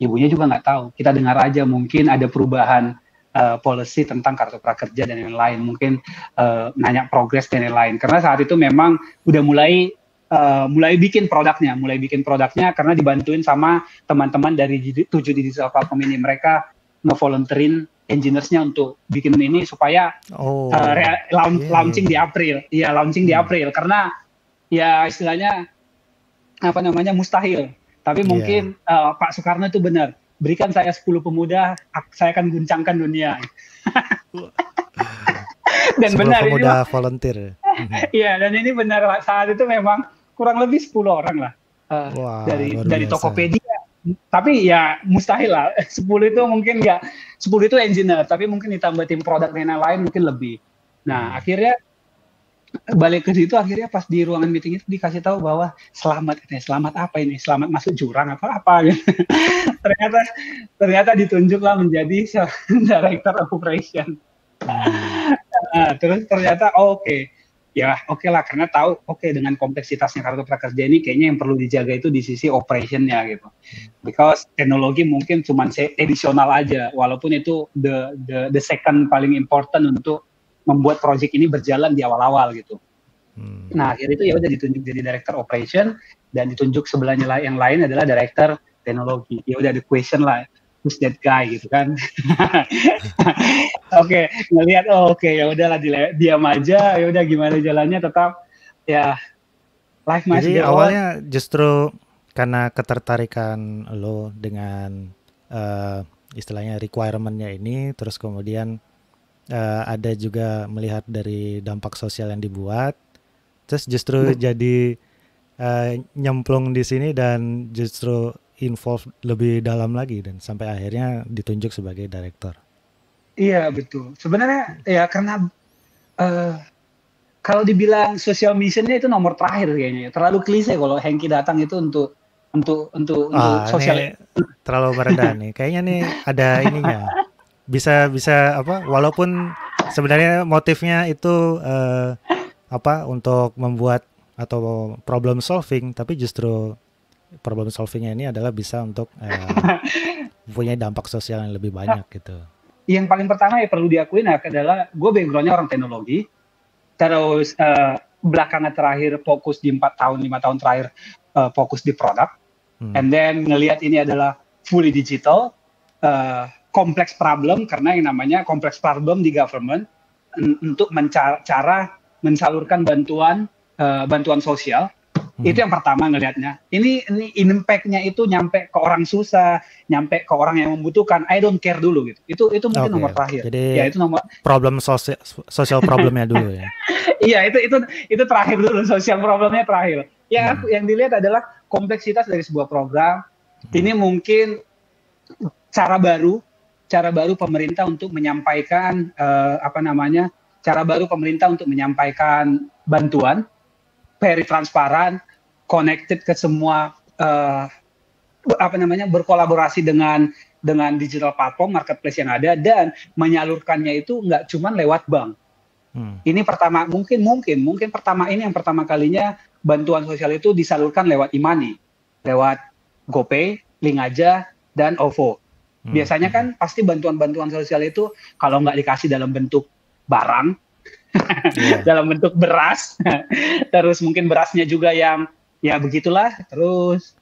S2: Ibunya juga nggak tahu. Kita dengar aja mungkin ada perubahan policy tentang kartu prakerja dan lain-lain, mungkin nanya progres dan lain-lain. Karena saat itu memang udah mulai bikin produknya karena dibantuin sama teman-teman dari 7 digital platform ini. Mereka nge-volunteerin engineers-nya untuk bikin ini supaya launching di April. Iya, launching di April karena ya istilahnya apa namanya mustahil. Tapi mungkin Pak Soekarno itu benar. Berikan saya 10 pemuda, saya akan guncangkan dunia. Dan
S1: 10
S2: benar
S1: pemuda
S2: ini
S1: volunteer.
S2: Iya, dan ini benar saat itu memang kurang lebih 10 orang lah dari Tokopedia. Tapi ya mustahil lah. 10 itu mungkin nggak, 10 itu engineer, tapi mungkin ditambah tim produk dan lain mungkin lebih. Nah, akhirnya balik ke situ, akhirnya pas di ruangan meeting itu dikasih tahu bahwa selamat apa ini? Selamat masuk jurang apa gitu. ternyata ditunjuklah menjadi director operation. Nah, terus ternyata oke lah karena tahu dengan kompleksitasnya kartu prakerja ini kayaknya yang perlu dijaga itu di sisi operationnya gitu. Because teknologi mungkin cuma additional aja, walaupun itu the second paling important untuk membuat project ini berjalan di awal-awal gitu. Nah akhirnya itu ya udah ditunjuk jadi director operation dan ditunjuk sebelahnya yang lain adalah director teknologi. Ya udah the question lah, who's that guy gitu kan. Oke, ngelihat ya udahlah diam aja, ya udah gimana jalannya tetap ya Life must
S1: Jadi
S2: go on.
S1: awalnya justru karena ketertarikan lo dengan eh, istilahnya requirement-nya ini, terus kemudian ada juga melihat dari dampak sosial yang dibuat, terus justru jadi nyemplung di sini dan justru involve lebih dalam lagi dan sampai akhirnya ditunjuk sebagai direktur.
S2: Iya betul. Sebenarnya ya karena eh, kalau dibilang social missionnya itu nomor terakhir kayaknya. Terlalu klise kalau Hengki datang itu untuk
S1: Ah,
S2: sosial.
S1: ini terlalu merendah nih. Kayaknya nih ada ininya. Bisa bisa apa? Walaupun sebenarnya motifnya itu apa untuk membuat atau problem solving, tapi justru problem solvingnya ini adalah bisa untuk punya dampak sosial yang lebih
S2: Nah,
S1: banyak gitu.
S2: yang paling pertama yang perlu diakuin adalah gue backgroundnya orang teknologi. Terus belakangan terakhir fokus di 4 tahun 5 tahun terakhir fokus di produk. And then ngelihat ini adalah fully digital, kompleks problem karena yang namanya kompleks problem di government untuk cara mensalurkan bantuan sosial. Itu yang pertama ngelihatnya. Ini impact-nya itu nyampe ke orang susah, nyampe ke orang yang membutuhkan. I don't care dulu gitu. Itu mungkin nomor terakhir.
S1: Jadi
S2: ya itu nomor
S1: problem sosial problemnya dulu ya.
S2: Iya, itu terakhir dulu, sosial problemnya terakhir. Yang dilihat adalah kompleksitas dari sebuah program. Ini mungkin cara baru pemerintah untuk menyampaikan cara baru pemerintah untuk menyampaikan bantuan, very transparan, connected ke semua berkolaborasi dengan digital platform marketplace yang ada dan menyalurkannya itu nggak cuma lewat bank. Ini pertama mungkin pertama kalinya bantuan sosial itu disalurkan lewat e-money, lewat GoPay, Link Aja, dan OVO. Biasanya kan pasti bantuan sosial itu kalau nggak dikasih dalam bentuk barang, dalam bentuk beras, terus mungkin berasnya juga yang ya begitulah, terus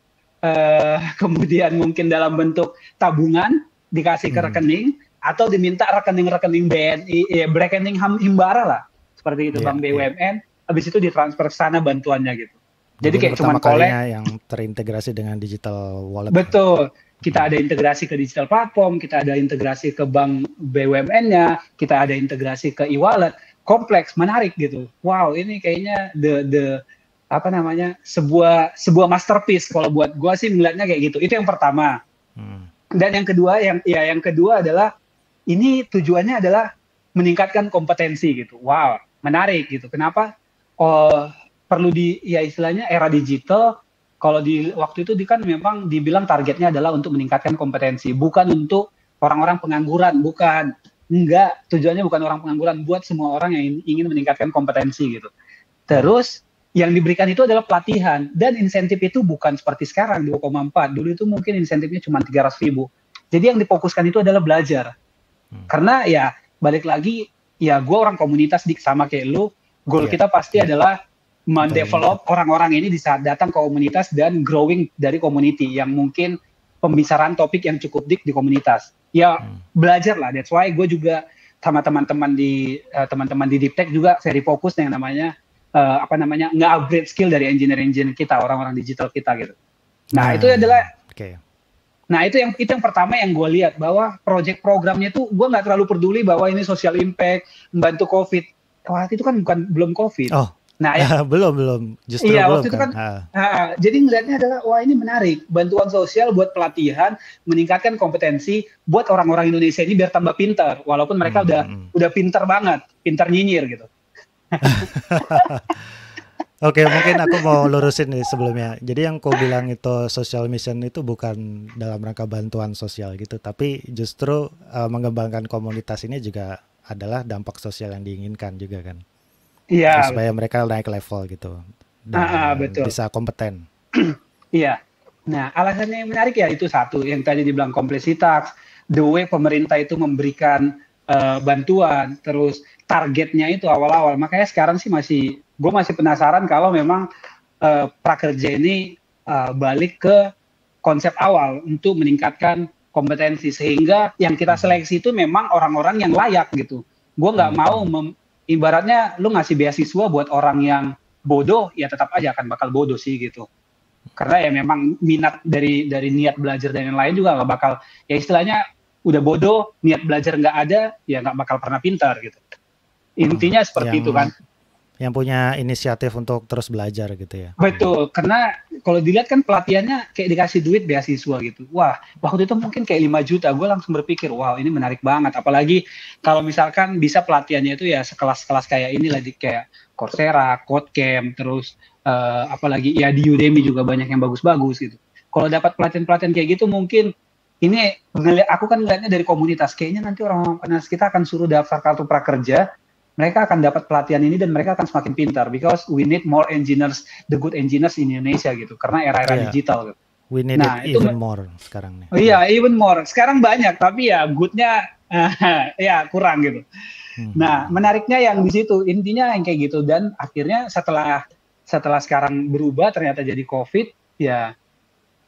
S2: kemudian mungkin dalam bentuk tabungan dikasih ke rekening, atau diminta rekening-rekening BNI, rekening Himbara lah, seperti itu, Bank BUMN, habis itu ditransfer ke sana bantuannya gitu. Jadi kayak cuma
S1: kalinya yang terintegrasi dengan digital wallet.
S2: Betul. Kita ada integrasi ke digital platform, kita ada integrasi ke bank BUMN-nya, kita ada integrasi ke e-wallet, kompleks, menarik gitu. Wow, ini kayaknya sebuah masterpiece kalau buat gua sih melihatnya kayak gitu. Itu yang pertama. Dan yang kedua adalah ini tujuannya adalah meningkatkan kompetensi gitu. Wow, menarik gitu. Kenapa? Perlu istilahnya era digital. Kalau di waktu itu kan memang dibilang targetnya adalah untuk meningkatkan kompetensi, bukan untuk orang-orang pengangguran, bukan. Enggak, tujuannya bukan orang pengangguran, buat semua orang yang ingin meningkatkan kompetensi gitu. Terus yang diberikan itu adalah pelatihan, dan insentif itu bukan seperti sekarang 2,4. Dulu itu mungkin insentifnya cuma 300.000. Jadi yang difokuskan itu adalah belajar. Karena ya balik lagi, ya gue orang komunitas sama kayak lu, goal kita pasti adalah mendevelop orang-orang ini di saat datang ke komunitas dan growing dari community yang mungkin pembicaraan topik yang cukup deep di komunitas. Ya belajar lah. That's why gue juga sama teman-teman di Deep Tech juga very fokus yang namanya nge-upgrade skill dari engineer kita, orang-orang digital kita gitu. Nah, itu adalah Nah, itu yang pertama yang gue lihat, bahwa project programnya itu gue nggak terlalu peduli bahwa ini social impact, membantu COVID. Waktu itu kan belum COVID. Nah,
S1: belum. Justru
S2: iya,
S1: belum
S2: waktu itu kan. Jadi ngelihatnya adalah, wah ini menarik. Bantuan sosial buat pelatihan, meningkatkan kompetensi buat orang-orang Indonesia ini biar tambah pintar. Walaupun mereka udah pintar banget, pintar nyinyir gitu.
S1: Oke, mungkin aku mau lurusin nih sebelumnya. Jadi yang kau bilang itu social mission itu bukan dalam rangka bantuan sosial gitu, tapi justru mengembangkan komunitas ini juga adalah dampak sosial yang diinginkan juga kan.
S2: Iya.
S1: Supaya mereka naik level gitu dan
S2: betul.
S1: bisa kompeten.
S2: Iya. Nah, alasannya yang menarik ya itu satu, yang tadi dibilang kompleksitas, the way pemerintah itu memberikan bantuan, terus targetnya itu awal-awal. Makanya sekarang sih gue masih penasaran kalau memang prakerja ini balik ke konsep awal untuk meningkatkan kompetensi, sehingga yang kita seleksi itu memang orang-orang yang layak gitu. Gue nggak mau ibaratnya lu ngasih beasiswa buat orang yang bodoh, ya tetap aja akan bakal bodoh sih gitu. Karena ya memang minat dari niat belajar dan yang lain juga nggak bakal, ya istilahnya udah bodoh, niat belajar nggak ada, ya nggak bakal pernah pintar gitu. Intinya seperti itu kan.
S1: Yang punya inisiatif untuk terus belajar gitu ya.
S2: Betul, karena kalau dilihat kan pelatihannya kayak dikasih duit beasiswa gitu. Wah, waktu itu mungkin kayak 5 juta, gue langsung berpikir, wow ini menarik banget. Apalagi kalau misalkan bisa pelatihannya itu ya sekelas-kelas kayak ini lagi, kayak Coursera, Codecamp, terus apalagi ya di Udemy juga banyak yang bagus-bagus gitu. Kalau dapat pelatihan-pelatihan kayak gitu mungkin ini, aku kan ngeliatnya dari komunitas, kayaknya nanti orang kita akan suruh daftar kartu prakerja, mereka akan dapat pelatihan ini dan mereka akan semakin pintar, because we need more engineers, the good engineers in Indonesia gitu, karena era-era digital gitu.
S1: We need it even more sekarang nih.
S2: Iya, even more. Sekarang banyak, tapi ya good-nya ya kurang gitu. Nah, menariknya yang di situ, intinya yang kayak gitu, dan akhirnya setelah sekarang berubah ternyata jadi COVID, ya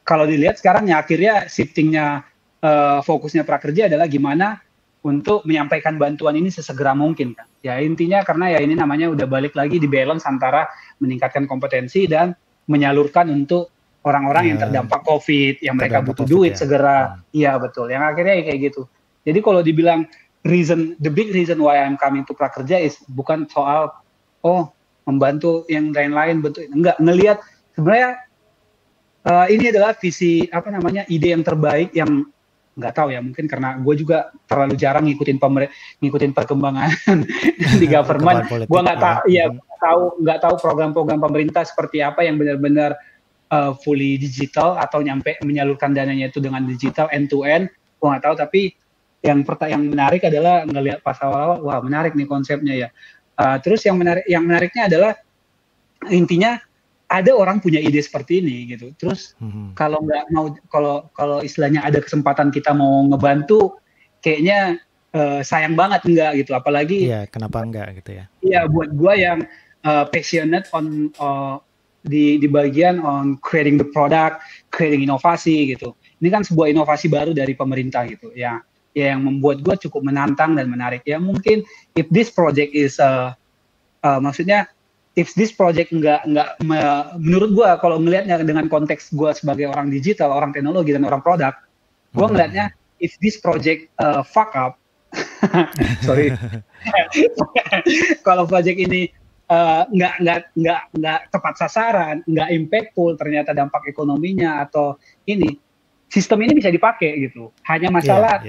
S2: kalau dilihat sekarang ya akhirnya shiftingnya, fokusnya prakerja adalah gimana untuk menyampaikan bantuan ini sesegera mungkin kan. Ya intinya karena ya ini namanya udah balik lagi di balance antara meningkatkan kompetensi dan menyalurkan untuk orang-orang yang terdampak COVID, yang mereka butuh duit segera. Iya betul, yang akhirnya kayak gitu. Jadi kalau dibilang the big reason why I'm coming to prakerja is bukan soal membantu yang lain-lain, bentuk enggak, ngelihat sebenarnya ini adalah visi ide yang terbaik yang nggak tahu ya, mungkin karena gue juga terlalu jarang ngikutin perkembangan di government. Gue nggak tahu program-program pemerintah seperti apa yang benar-benar fully digital atau nyampe menyalurkan dananya itu dengan digital end to end. Gue nggak tahu, tapi yang menarik adalah ngelihat pas awal-awal, wah menarik nih konsepnya ya. Terus yang menariknya adalah intinya ada orang punya ide seperti ini gitu. Terus kalau nggak mau, kalau istilahnya ada kesempatan kita mau ngebantu, kayaknya sayang banget enggak gitu. Apalagi
S1: kenapa enggak gitu ya.
S2: Iya, buat gue yang passionate on di bagian on creating the product, creating inovasi gitu. Ini kan sebuah inovasi baru dari pemerintah gitu ya. Ya yang membuat gue cukup menantang dan menarik. Ya mungkin if this project is maksudnya if this project nggak menurut gue, kalau ngelihatnya dengan konteks gue sebagai orang digital, orang teknologi dan orang produk, gue ngelihatnya if this project fuck up, sorry, kalau project ini nggak tepat sasaran, nggak impactful, ternyata dampak ekonominya atau ini, sistem ini bisa dipakai gitu. Hanya masalah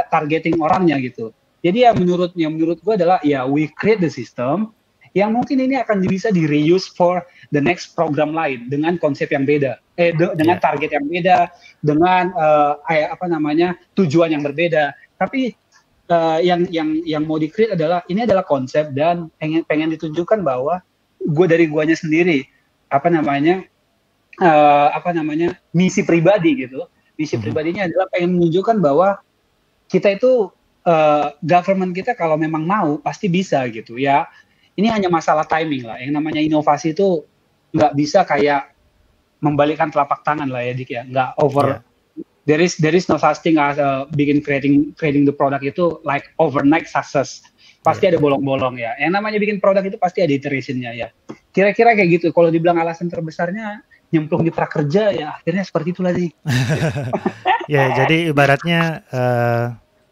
S2: targeting orangnya gitu. Jadi ya menurut gue adalah ya we create the system yang mungkin ini akan bisa di reuse for the next program lain dengan konsep yang beda, dengan target yang beda, dengan tujuan yang berbeda. Tapi yang mau di-create adalah ini adalah konsep dan pengen ditunjukkan bahwa dari guanya sendiri misi pribadi gitu. Misi pribadinya adalah pengen menunjukkan bahwa kita itu government kita kalau memang mau pasti bisa gitu ya. Ini hanya masalah timing lah. Yang namanya inovasi itu nggak bisa kayak membalikkan telapak tangan lah ya, Dik ya. Nggak over. There is no such thing as creating the product itu like overnight success. Pasti ada bolong-bolong ya. Yang namanya bikin produk itu pasti ada iterationnya ya. Kira-kira kayak gitu. Kalau dibilang alasan terbesarnya nyemplung di prakerja ya akhirnya seperti itulah sih.
S1: Ya jadi ibaratnya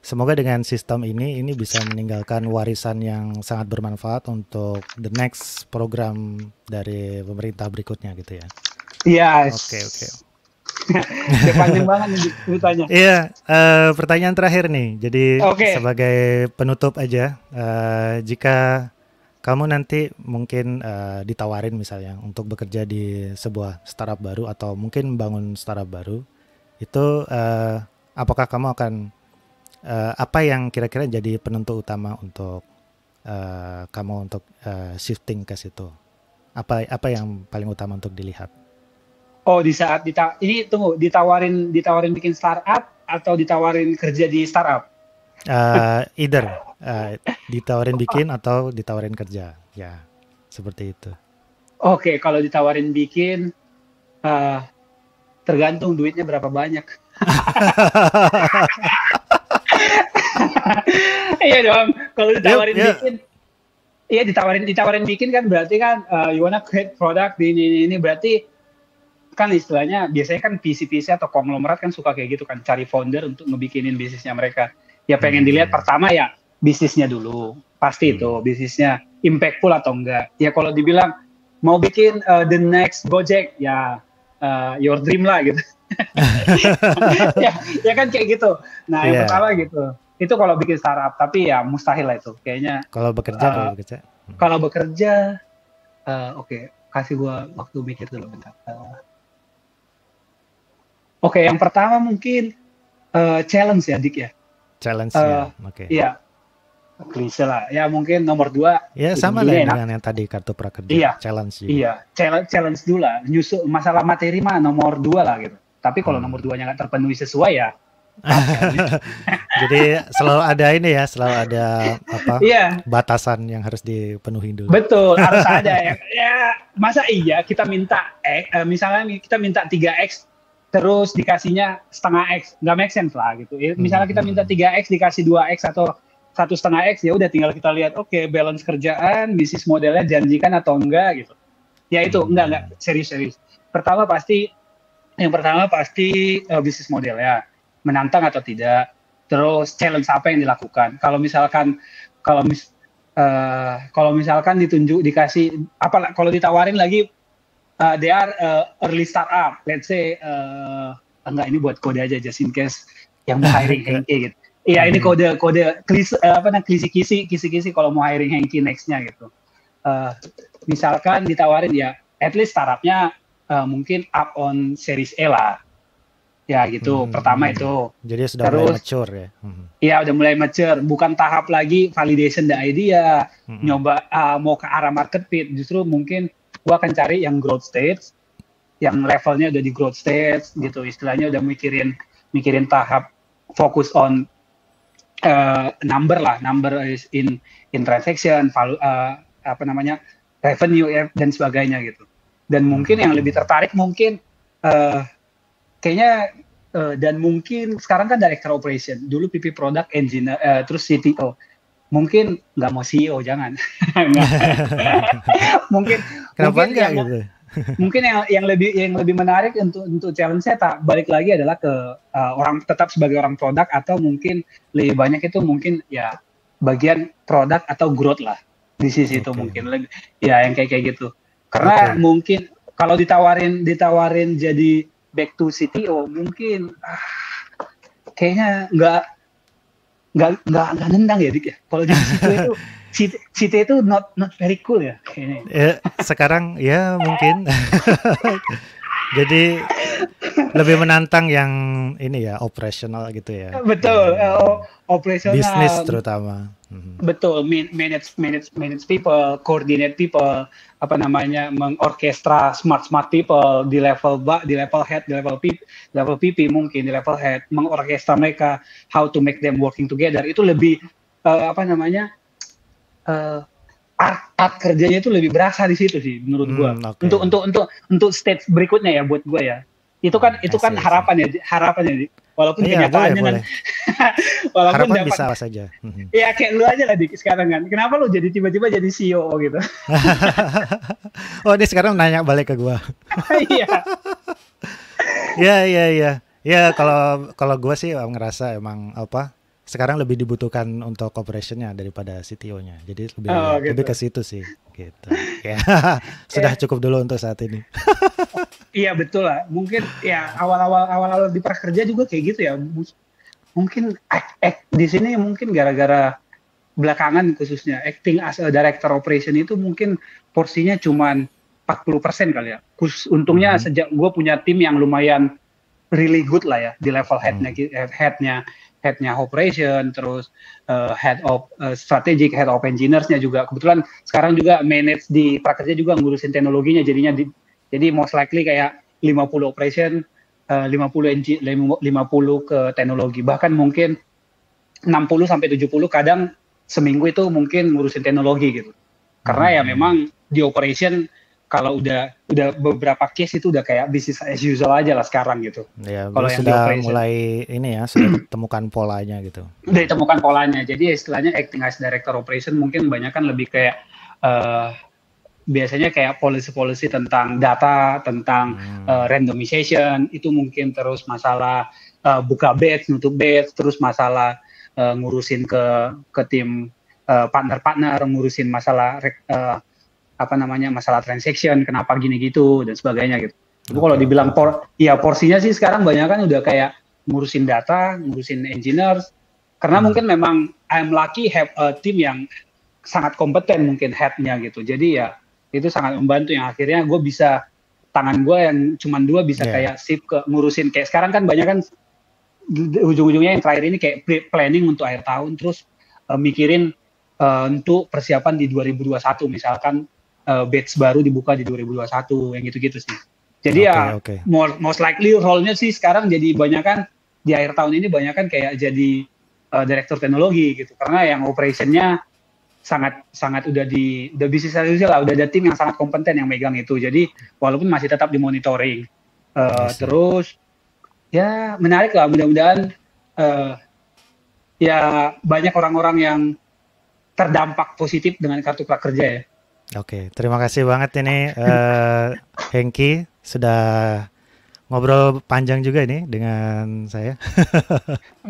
S1: semoga dengan sistem ini bisa meninggalkan warisan yang sangat bermanfaat untuk the next program dari pemerintah berikutnya gitu ya.
S2: Yes.
S1: Oke.
S2: Panjang banget nih ceritanya.
S1: Iya, pertanyaan terakhir nih. Jadi sebagai penutup aja, jika kamu nanti mungkin ditawarin misalnya untuk bekerja di sebuah startup baru atau mungkin bangun startup baru, itu apakah kamu akan apa yang kira-kira jadi penentu utama untuk kamu untuk shifting ke situ? Apa yang paling utama untuk dilihat?
S2: Oh, di saat ditawarin bikin startup atau ditawarin kerja di startup?
S1: Either ditawarin bikin atau ditawarin kerja, ya seperti itu.
S2: Oke, kalau ditawarin bikin, tergantung duitnya berapa banyak. Iya dong, kalau ditawarin bikin, Iya, ditawarin bikin kan berarti kan you wanna create product di ini berarti kan istilahnya biasanya kan PC atau konglomerat kan suka kayak gitu kan, cari founder untuk ngebikinin bisnisnya mereka. Ya pengen dilihat pertama ya bisnisnya dulu, pasti itu bisnisnya impactful atau enggak. Ya kalau dibilang mau bikin the next Gojek, ya your dream lah gitu. ya kan kayak gitu. Nah yang pertama gitu. Itu kalau bikin startup, tapi ya mustahil lah itu kayaknya.
S1: Kalau bekerja,
S2: Kalau bekerja, oke, kasih gua waktu mikir dulu bentar. Oke, yang pertama mungkin challenge ya, Dik ya.
S1: Challenge ya, oke.
S2: Iya, klise lah. Ya mungkin nomor 2.
S1: Ya sama lah dengan yang tadi kartu prakerja.
S2: Iya,
S1: challenge juga.
S2: Iya, challenge dulu lah. Nyusul masalah materi mah nomor 2 lah gitu. Tapi kalau nomor 2-nya nggak terpenuhi sesuai ya.
S1: Jadi selalu ada ini ya, selalu ada batasan yang harus dipenuhi dulu.
S2: Betul, harus ada ya. Ya masa iya kita minta misalnya kita minta 3x terus dikasihnya setengah x, nggak make sense lah gitu. Misalnya kita minta 3x dikasih 2x atau 1,5x, ya udah tinggal kita lihat balance kerjaan, bisnis modelnya janjikan atau enggak gitu. Ya itu enggak serius. Yang pertama pasti bisnis model ya, menantang atau tidak. Terus challenge apa yang dilakukan. Kalau misalkan dikasih kalau ditawarin lagi they are early startup, let's say enggak, ini buat kode aja just in case yang mau hiring Hengki gitu. Iya, ini kode kisi-kisi kalau mau hiring Hengki next-nya gitu. Misalkan ditawarin ya at least startupnya mungkin up on series A lah. Ya gitu, pertama itu.
S1: Jadi sudah mulai mature ya.
S2: Iya, udah mulai mature, bukan tahap lagi validation the idea, nyoba mau ke arah market fit, justru mungkin gua akan cari yang growth stage, yang levelnya udah di growth stage gitu, istilahnya udah mikirin tahap fokus on number is in transaction, revenue dan sebagainya gitu. Dan mungkin yang lebih tertarik mungkin kayaknya dan mungkin sekarang kan director operation, dulu VP product engineer, terus CTO. Mungkin nggak mau CEO, jangan. mungkin
S1: enggak gitu.
S2: Mungkin yang lebih menarik untuk challenge-nya balik lagi adalah ke orang tetap sebagai orang produk, atau mungkin lebih banyak itu mungkin ya bagian produk atau growth lah di sisi itu mungkin lebih ya yang kayak gitu. Karena mungkin kalau ditawarin jadi back to CTO mungkin kayaknya nggak nendang ya, Dik ya. Kalau jadi CTO itu not very cool ya kayaknya.
S1: Ya, sekarang ya mungkin. Jadi lebih menantang yang ini ya, operasional gitu ya.
S2: Betul, operasional.
S1: Bisnis terutama.
S2: Betul, manage people, coordinate people, mengorkestra smart people di level head, di level PP mungkin di level head, mengorkestra mereka how to make them working together. Itu lebih art kerjanya itu lebih berasa di situ sih menurut gua. Untuk stage berikutnya ya buat gua ya. Itu kan harapan ya. Walaupun kenyataannya kan walaupun
S1: harapan bisa saja.
S2: Ya kayak lu aja lah, Dik, sekarang kan. Kenapa lu jadi tiba-tiba jadi CEO gitu?
S1: Oh, dia sekarang nanya balik ke gua. Iya. Ya kalau gua sih ngerasa emang sekarang lebih dibutuhkan untuk operationnya daripada CTO-nya. Jadi lebih ke situ sih gitu. Ya. Sudah cukup dulu untuk saat ini.
S2: Iya betul lah. Mungkin ya awal-awal di prakerja juga kayak gitu ya. Mungkin di sini mungkin gara-gara belakangan khususnya acting as a director operation itu mungkin porsinya cuman 40% kali ya. Untungnya sejak gue punya tim yang lumayan really good lah ya di level headnya operation, terus head of strategic, head of engineers-nya juga. Kebetulan sekarang juga manage di prakerja juga ngurusin teknologinya, jadi most likely kayak 50 operation, 50 ke teknologi. Bahkan mungkin 60-70 kadang seminggu itu mungkin ngurusin teknologi gitu. Karena ya memang di operation kalau udah beberapa case itu udah kayak business as usual aja lah sekarang gitu.
S1: Ya, kalau yang sudah mulai ini ya, sudah temukan polanya gitu.
S2: Udah ditemukan polanya. Jadi istilahnya acting as director operation mungkin banyak kan lebih kayak uh, biasanya kayak policy-policy tentang data, tentang randomization, itu mungkin terus masalah buka batch, nutup batch, terus masalah ngurusin ke tim partner-partner, ngurusin masalah masalah transaction, kenapa gini gitu dan sebagainya gitu. Tapi kalau dibilang porsinya sih sekarang banyak kan udah kayak ngurusin data, ngurusin engineers, karena mungkin memang I'm lucky have a team yang sangat kompeten mungkin head-nya gitu. Jadi ya itu sangat membantu yang akhirnya gue bisa, tangan gue yang cuma 2 bisa kayak sip ke ngurusin, kayak sekarang kan banyak kan ujung-ujungnya yang terakhir ini kayak planning untuk akhir tahun, terus mikirin untuk persiapan di 2021 misalkan batch baru dibuka di 2021 yang gitu-gitu sih. Jadi most likely role-nya sih sekarang jadi banyak kan di akhir tahun ini banyak kan kayak jadi direktur teknologi gitu, karena yang operation-nya sangat udah bisnis as usual lah, udah ada tim yang sangat kompeten yang megang itu. Jadi walaupun masih tetap dimonitoring, terus ya menarik lah, mudah-mudahan ya banyak orang-orang yang terdampak positif dengan kartu prakerja ya.
S1: Oke, terima kasih banget ini Hengki sudah ngobrol panjang juga ini dengan saya.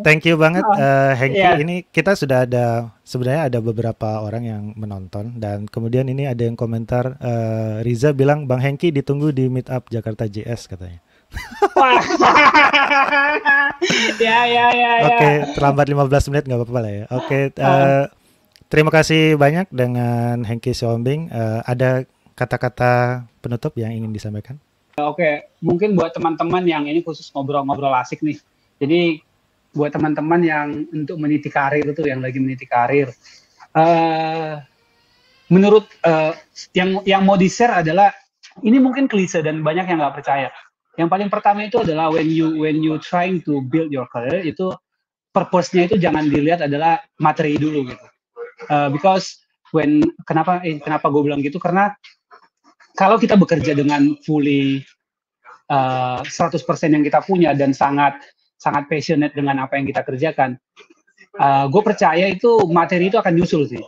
S1: Thank you banget Hengki. Ini kita sudah sebenarnya ada beberapa orang yang menonton, dan kemudian ini ada yang komentar, Riza bilang Bang Hengki ditunggu di Meetup Jakarta JS katanya.
S2: Ya.
S1: Oke, terlambat 15 menit nggak apa-apa lah ya. Oke, terima kasih banyak dengan Hengki Siombing. Ada kata-kata penutup yang ingin disampaikan?
S2: Oke, mungkin buat teman-teman yang ini khusus ngobrol-ngobrol asik nih. Jadi buat teman-teman yang untuk meniti karir itu, yang lagi meniti karir, menurut yang mau di-share adalah, ini mungkin klise dan banyak yang nggak percaya. Yang paling pertama itu adalah when you trying to build your career, itu purpose-nya itu jangan dilihat adalah materi dulu gitu. Because kenapa gue bilang gitu, karena kalau kita bekerja dengan fully 100% yang kita punya dan sangat passionate dengan apa yang kita kerjakan, gue percaya itu materi itu akan nyusul sih.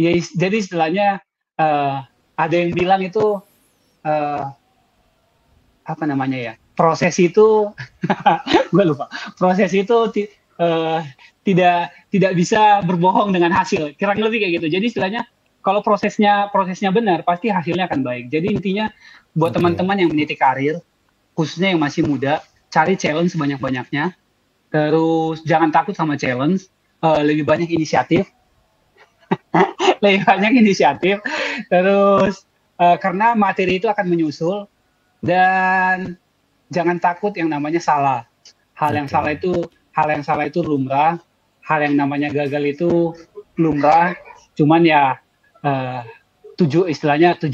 S2: Ya, jadi istilahnya ada yang bilang itu proses itu gue lupa, proses itu tidak bisa berbohong dengan hasil, kurang lebih kayak gitu. Jadi istilahnya kalau prosesnya benar, pasti hasilnya akan baik. Jadi intinya buat teman-teman yang meniti karir, khususnya yang masih muda, cari challenge sebanyak-banyaknya. Terus jangan takut sama challenge, lebih banyak inisiatif. Terus karena materi itu akan menyusul, dan jangan takut yang namanya salah. Hal yang salah itu lumrah. Hal yang namanya gagal itu lumrah. Cuman ya 7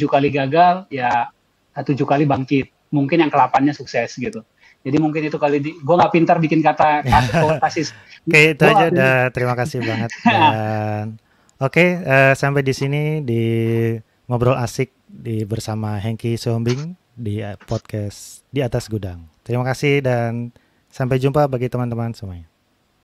S2: kali gagal, ya 7 kali bangkit. Mungkin yang ke-8-nya sukses gitu. Jadi mungkin itu kali gue nggak pintar bikin kata kasih.
S1: Oke, itu aja udah, terima kasih banget. Dan oke, sampai di sini di ngobrol asik bersama Hengki Siombing di podcast Di Atas Gudang. Terima kasih dan sampai jumpa bagi teman-teman semuanya.